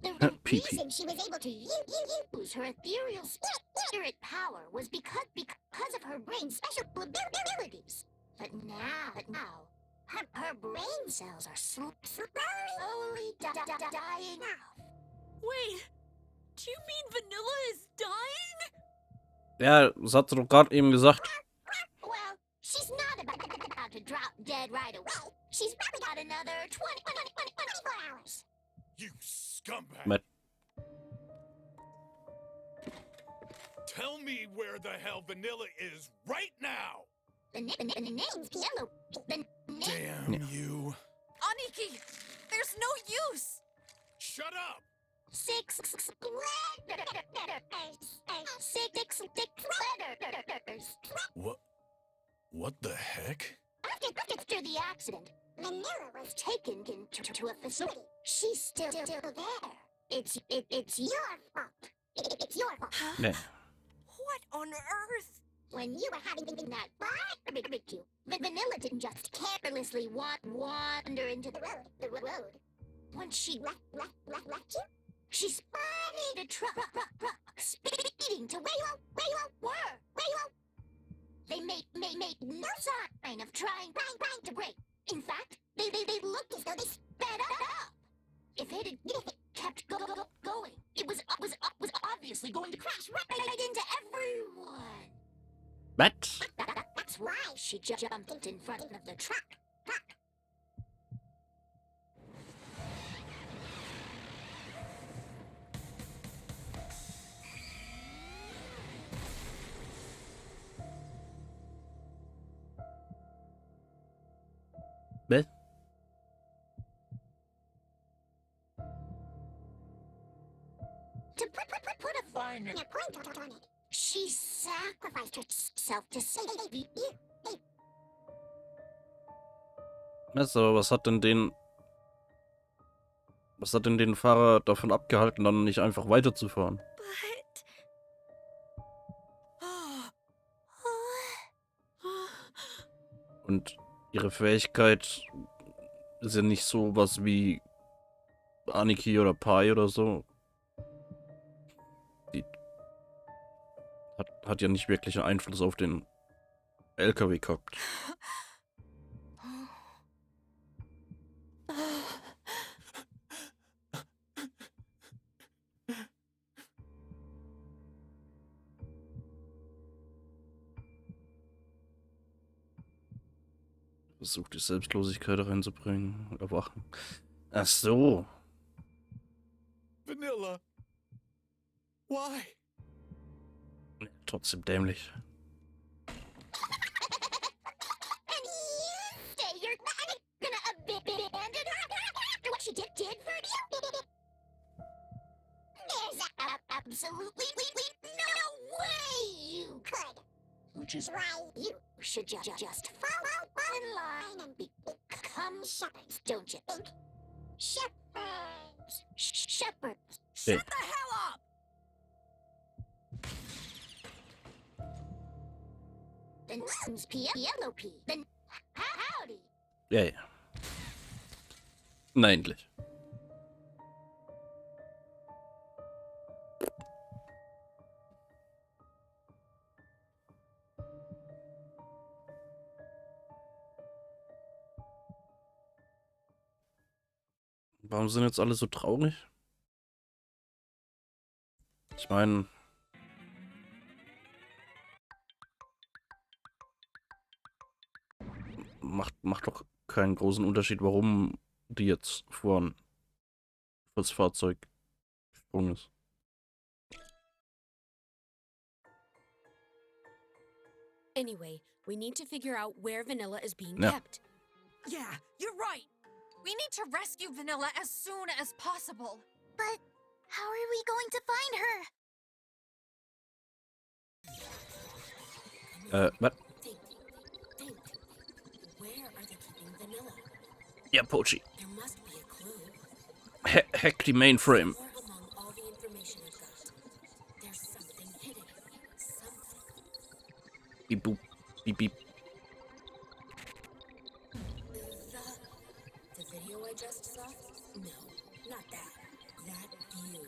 Speaker 2: The reason she was able to use her ethereal spirit power was because of her brain's special abilities. But now, her brain cells are slowly dying out.
Speaker 5: Wait, do you mean Vanilla is dying?
Speaker 1: Ja, das hat sie doch gerade eben gesagt.
Speaker 2: Well, she's not about to drop dead right away. She's probably got another 24 hours.
Speaker 7: You scumbag!
Speaker 1: But
Speaker 7: Tell me where the hell Vanilla is right now!
Speaker 2: The name's Yellow.
Speaker 7: Damn you!
Speaker 6: Aniki, there's no use!
Speaker 7: Shut up!
Speaker 2: 6 letters.
Speaker 7: What the heck?
Speaker 2: After the accident, Vanilla was taken to a facility. She's still there. It's your fault. It's your fault.
Speaker 1: ne.
Speaker 5: What on earth?
Speaker 2: When you were having that barbecue, Vanilla didn't just carelessly wander into the road. When she left you, she spotted a truck speeding to where you were. They made no sign of trying to brake. In fact, they looked as though they sped up. If it had kept going, it was obviously going to crash right into everyone.
Speaker 1: What?
Speaker 2: That's why she jumped in front of the truck.
Speaker 9: sunshine.
Speaker 2: Your point on it. She sacrificed herself to save you.
Speaker 1: Also, was hat denn den Fahrer davon abgehalten, dann nicht einfach weiterzufahren?
Speaker 5: But...
Speaker 1: Und ihre Fähigkeit ist ja nicht so was wie Aniki oder Pai oder so. Die hat ja nicht wirklich einen Einfluss auf den LKW gehabt. Versucht die Selbstlosigkeit reinzubringen. Erwachen. Ach so.
Speaker 7: Vanilla. Why?
Speaker 1: Trotzdem dämlich.
Speaker 2: And you stay. You're not gonna abandon her after what she did for you. There's absolutely no way you could. Which is why you should just follow in line and become shepherds, don't you think? Shepherds. Shepherds.
Speaker 9: Shut the hell up!
Speaker 2: Then name's PLOP. Then howdy.
Speaker 1: Ja, ja. Na, endlich. Warum sind jetzt alle so traurig? Ich meine... Macht doch keinen großen Unterschied, warum die jetzt vor das Fahrzeug gesprungen ist.
Speaker 3: Anyway, we need to figure out where Vanilla is being
Speaker 1: Ja.
Speaker 3: kept.
Speaker 9: Yeah, you're right.
Speaker 6: We need to rescue Vanilla as soon as possible.
Speaker 2: But how are we going to find her?
Speaker 1: Was?
Speaker 3: Think. Where are they keeping Vanilla?
Speaker 1: Ja, Pochi.
Speaker 3: There must be a clue.
Speaker 1: Hack die Mainframe.
Speaker 3: Or among all the information I've got. There's something hidden. Something.
Speaker 1: Beep, boop. Beep, beep.
Speaker 3: The video I just saw? No, not that. That view.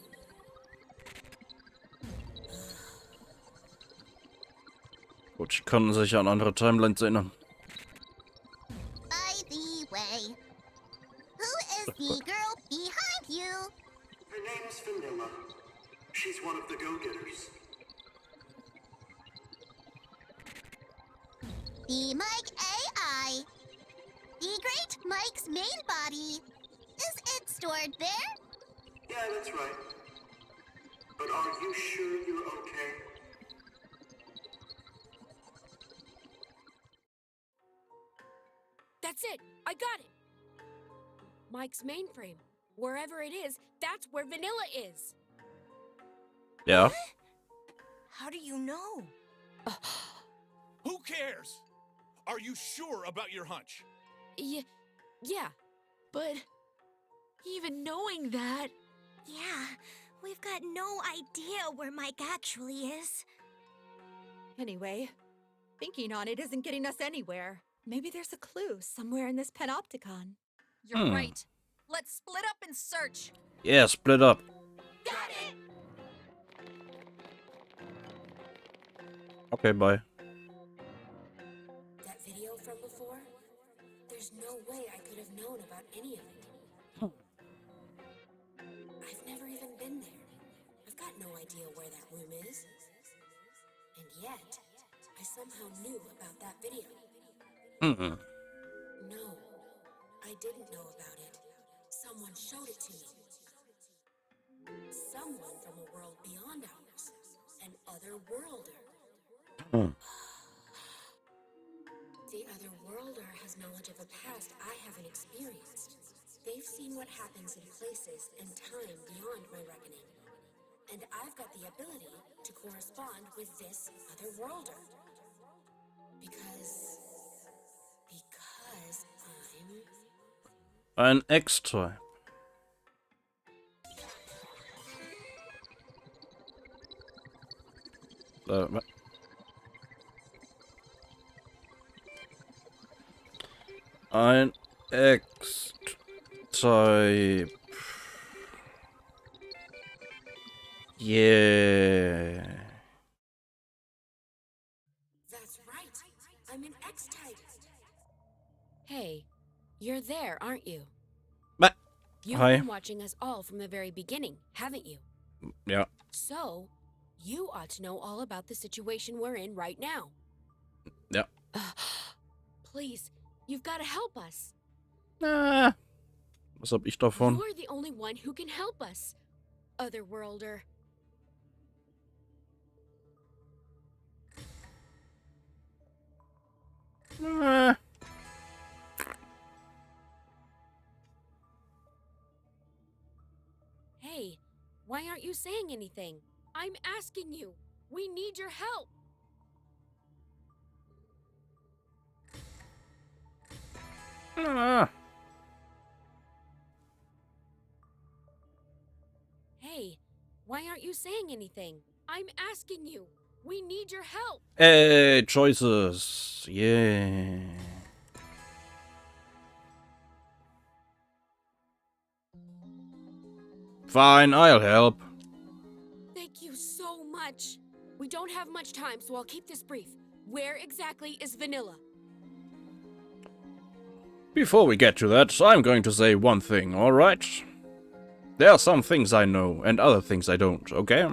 Speaker 1: Pochi kann sich an andere Timelines erinnern.
Speaker 2: By the way, who is the girl behind you?
Speaker 11: Her name's Vanilla. She's one of the go-getters.
Speaker 2: The Mike AI. The great Mike's main body. Is it stored there?
Speaker 11: Yeah, that's right. But are you sure you're okay?
Speaker 3: That's it. I got it. Mike's mainframe. Wherever it is, that's where Vanilla is.
Speaker 1: Ja.
Speaker 5: How do you know?
Speaker 7: Who cares? Are you sure about your hunch?
Speaker 3: Yeah. But even knowing that...
Speaker 5: Yeah, we've got no idea where Mike actually is.
Speaker 4: Anyway, thinking on it isn't getting us anywhere. Maybe there's a clue somewhere in this panopticon.
Speaker 6: You're right. Let's split up and search.
Speaker 1: Yeah, split up.
Speaker 5: Got it!
Speaker 1: Okay, bye.
Speaker 3: That video from before? There's no way I could have known about any of it. I've never even been there. I've got no idea where that room is. And yet, I somehow knew about that video. No, I didn't know about it. Someone showed it to me. Someone from a world beyond ours. An other-worlder. The other-worlder has knowledge of a past I haven't experienced. They've seen what happens in places and time beyond my reckoning. And I've got the ability to correspond with this otherworlder. Because I'm...
Speaker 1: Ein X-Type. Ein X-Type. Yeah.
Speaker 3: That's right. I'm an X-type. Hey, you're there, aren't you?
Speaker 1: But
Speaker 3: You've
Speaker 1: hi.
Speaker 3: been watching us all from the very beginning, haven't you?
Speaker 1: Yeah.
Speaker 3: So, you ought to know all about the situation we're in right now.
Speaker 1: Yeah.
Speaker 3: Please, you've got to help us.
Speaker 1: Was hab ich davon?
Speaker 3: You're the only one who can help us, otherworlder. Hey, why aren't you saying anything? I'm asking you. We need your help. Hey, why aren't you saying anything? I'm asking you. We need your help.
Speaker 1: Hey, choices. Yeah. Fine, I'll help.
Speaker 3: Thank you so much. We don't have much time, so I'll keep this brief. Where exactly is Vanilla?
Speaker 1: Before we get to that, I'm going to say one thing, alright? There are some things I know, and other things I don't, okay?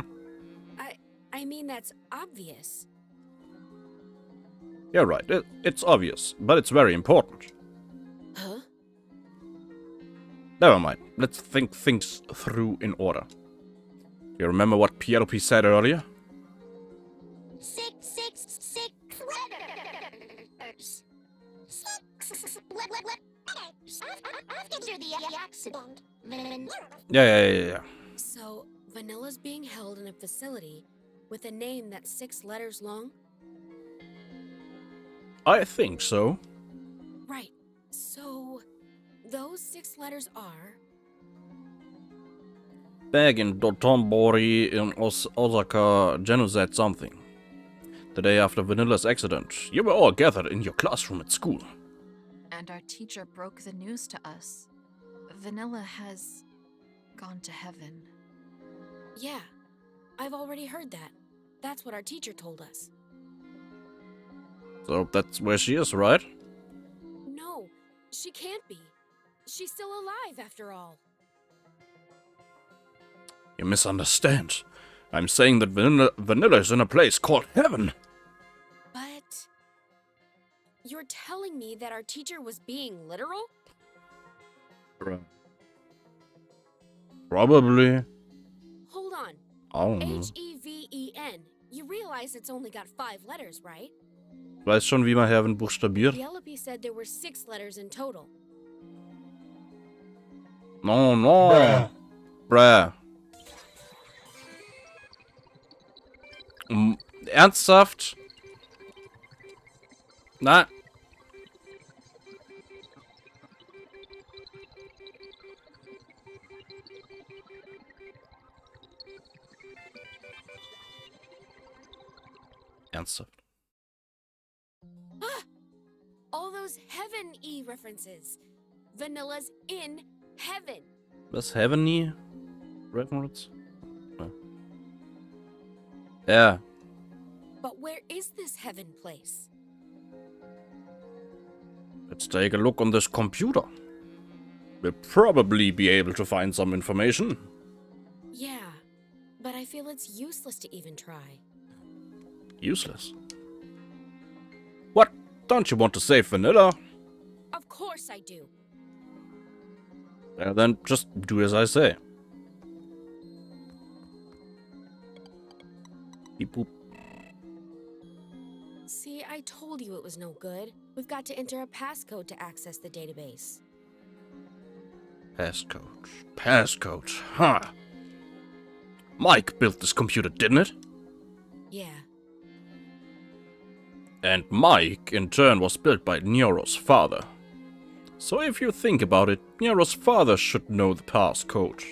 Speaker 3: I mean, that's obvious.
Speaker 1: You're right, it's obvious, but it's very important.
Speaker 3: Huh?
Speaker 1: Never mind, let's think things through in order. You remember what PLP said earlier?
Speaker 2: Six letters. After the accident.
Speaker 1: Yeah.
Speaker 3: So, Vanilla's being held in a facility with a name that's 6 letters long?
Speaker 1: I think so.
Speaker 3: Right. So, those 6 letters are...
Speaker 1: Back in Dotonbori in Osaka, Genu said something. The day after Vanilla's accident, you were all gathered in your classroom at school.
Speaker 6: And our teacher broke the news to us. Vanilla has gone to heaven.
Speaker 3: Yeah, I've already heard that. That's what our teacher told us.
Speaker 1: So that's where she is, right?
Speaker 3: No, she can't be. She's still alive after all.
Speaker 1: You misunderstand. I'm saying that Vanilla is in a place called heaven.
Speaker 3: But... you're telling me that our teacher was being literal?
Speaker 1: Probably.
Speaker 3: Hold on.
Speaker 1: I don't know.
Speaker 3: H-E-V-E-N. You realize it's only got 5 letters, right?
Speaker 1: Weiß schon, wie man Heaven buchstabiert?
Speaker 3: GLP said there were 6 letters in total.
Speaker 1: No. Bruh. Ernsthaft? Na? Ernsthaft.
Speaker 3: Ah! All those heaven-y references. Vanilla's in heaven.
Speaker 1: Was Heaven-y reference? No. Yeah.
Speaker 3: But where is this heaven place?
Speaker 1: Let's take a look on this computer. We'll probably be able to find some information.
Speaker 3: Yeah, but I feel it's useless to even try.
Speaker 1: Useless. What? Don't you want to save Vanilla?
Speaker 3: Of course I do.
Speaker 1: Well, then just do as I say. Beep boop.
Speaker 3: See, I told you it was no good. We've got to enter a passcode to access the database.
Speaker 1: Passcode. Huh. Mike built this computer, didn't it?
Speaker 3: Yeah.
Speaker 1: And Mike, in turn, was built by Nero's father. So if you think about it, Nero's father should know the passcode.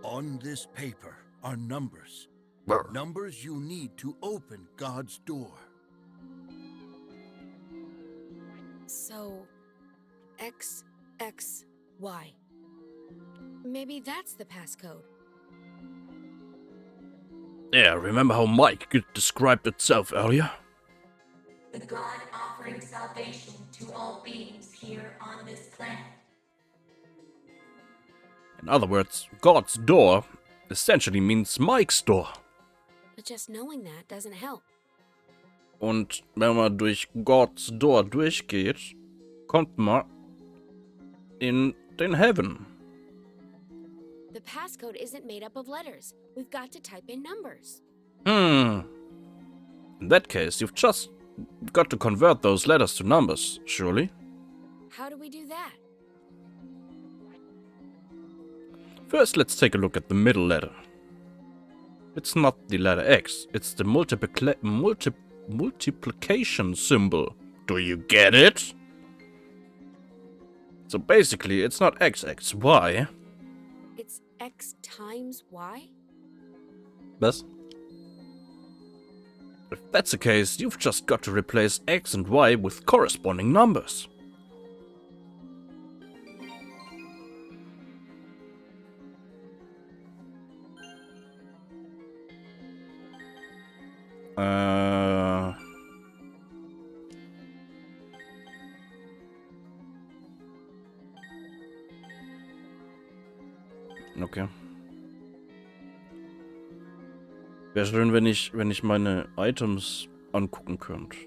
Speaker 8: On this paper are numbers.
Speaker 1: Brr.
Speaker 8: Numbers you need to open God's door.
Speaker 3: So, X, X, Y. Maybe that's the passcode.
Speaker 1: Yeah, remember how Mike described itself earlier?
Speaker 10: The God offering salvation to all beings here on this planet.
Speaker 1: In other words, God's door essentially means Mike's door.
Speaker 3: But just knowing that doesn't help.
Speaker 1: Und wenn man durch God's door durchgeht, kommt man in den Heaven.
Speaker 3: The passcode isn't made up of letters. We've got to type in numbers.
Speaker 1: In that case, you've just got to convert those letters to numbers, surely?
Speaker 3: How do we do that?
Speaker 1: First, let's take a look at the middle letter. It's not the letter X, it's the multiplication symbol. Do you get it? So basically, it's not XXY.
Speaker 3: It's X times Y?
Speaker 1: Was? If that's the case, you've just got to replace X and Y with corresponding numbers. Okay. Wäre schön, wenn ich meine Items angucken könnte.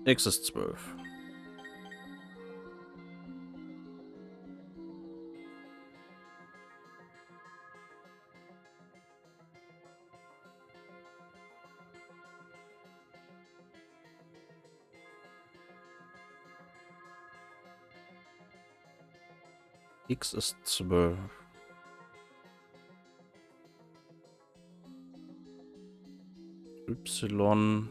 Speaker 1: X ist 12. X ist 12. Y.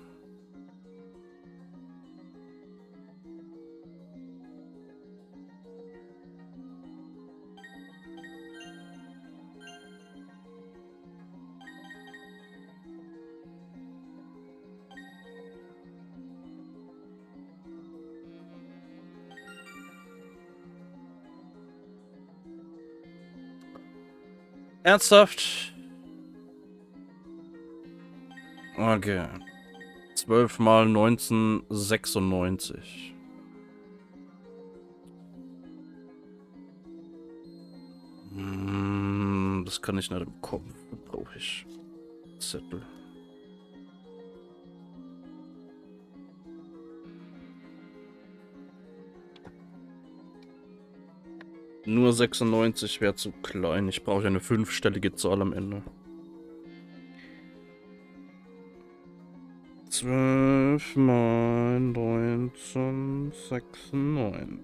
Speaker 1: Ernsthaft? Okay. 12 mal 1996. Das kann ich nicht im Kopf. Da brauche ich Zettel. Nur 96 wäre zu klein. Ich brauche eine 5-stellige Zahl am Ende. 12 mal 1996.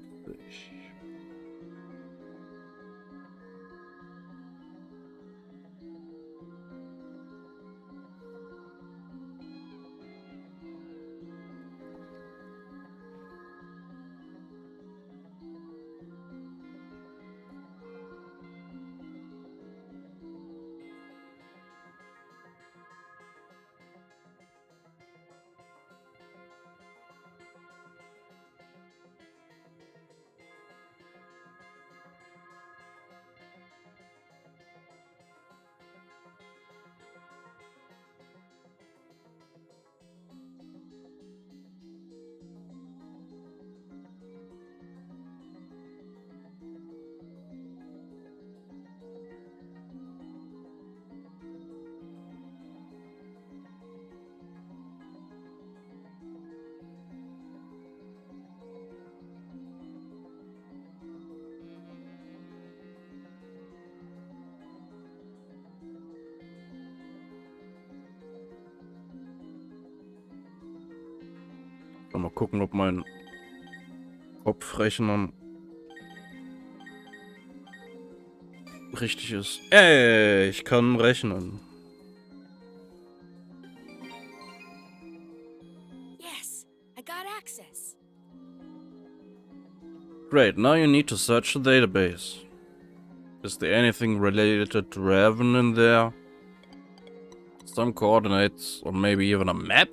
Speaker 1: Mal gucken, ob mein Kopfrechnen richtig ist. Ey, ich kann rechnen.
Speaker 3: Yes, I got access.
Speaker 1: Great, now you need to search the database. Is there anything related to Raven in there? Some coordinates, or maybe even a map?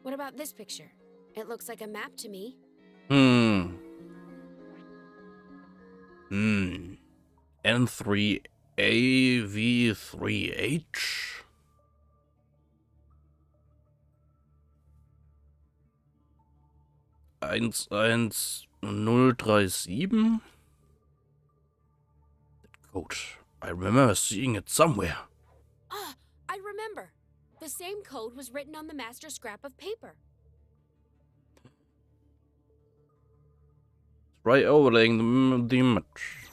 Speaker 3: What about this picture? It looks like a map to me.
Speaker 1: N3AV3H? Eins 1037? That code. I remember seeing it somewhere.
Speaker 3: Ah, I remember. The same code was written on the master scrap of paper.
Speaker 1: Try overlaying the image.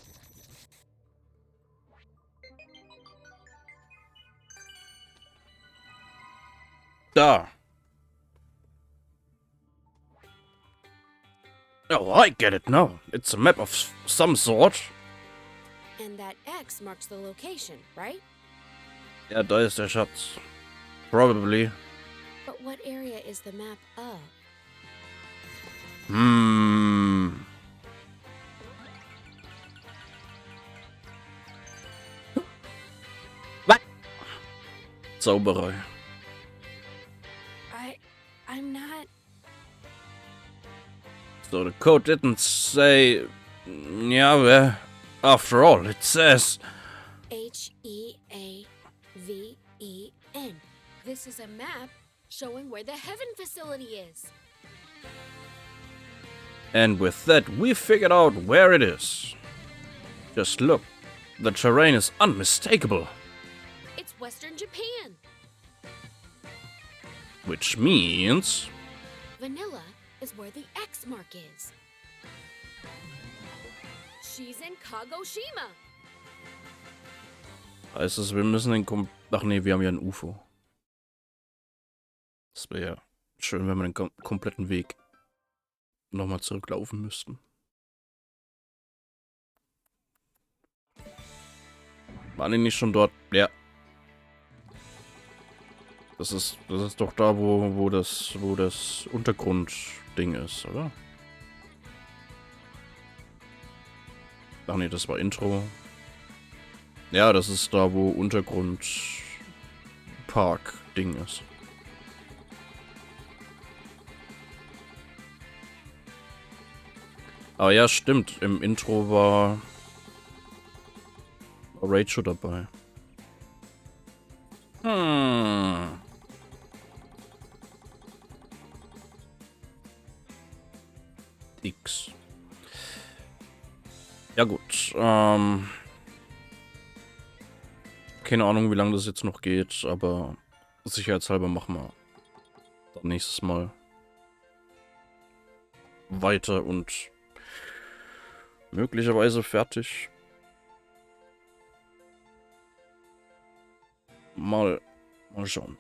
Speaker 1: Da. Oh, I get it now. It's a map of some sort.
Speaker 3: And that X marks the location, right?
Speaker 1: Ja, da ist der Schatz. Probably.
Speaker 3: But what area is the map of?
Speaker 1: What? Zauberei.
Speaker 3: I'm not...
Speaker 1: So the code didn't say... Yeah, well, after all, it says...
Speaker 3: H-E-A-V-E-N. This is a map showing where the Heaven facility is.
Speaker 1: And with that, we figured out where it is. Just look. The terrain is unmistakable.
Speaker 3: It's Western Japan.
Speaker 1: Which means...
Speaker 3: Vanilla is where the X mark is. She's in Kagoshima.
Speaker 1: Heißt es, wir müssen den Ach nee, wir haben ja ein UFO. Das wäre ja schön, wenn wir den kompletten Weg nochmal zurücklaufen müssten. Waren die nicht schon dort? Ja. Das ist doch da, wo das Untergrundding ist, oder? Ach nee, das war Intro. Ja, das ist da, wo Untergrundpark-Ding ist. Aber ja, stimmt. Im Intro war Rachel dabei. X. Ja gut. Keine Ahnung, wie lange das jetzt noch geht, aber sicherheitshalber machen wir dann nächstes Mal weiter und möglicherweise fertig. Mal schauen.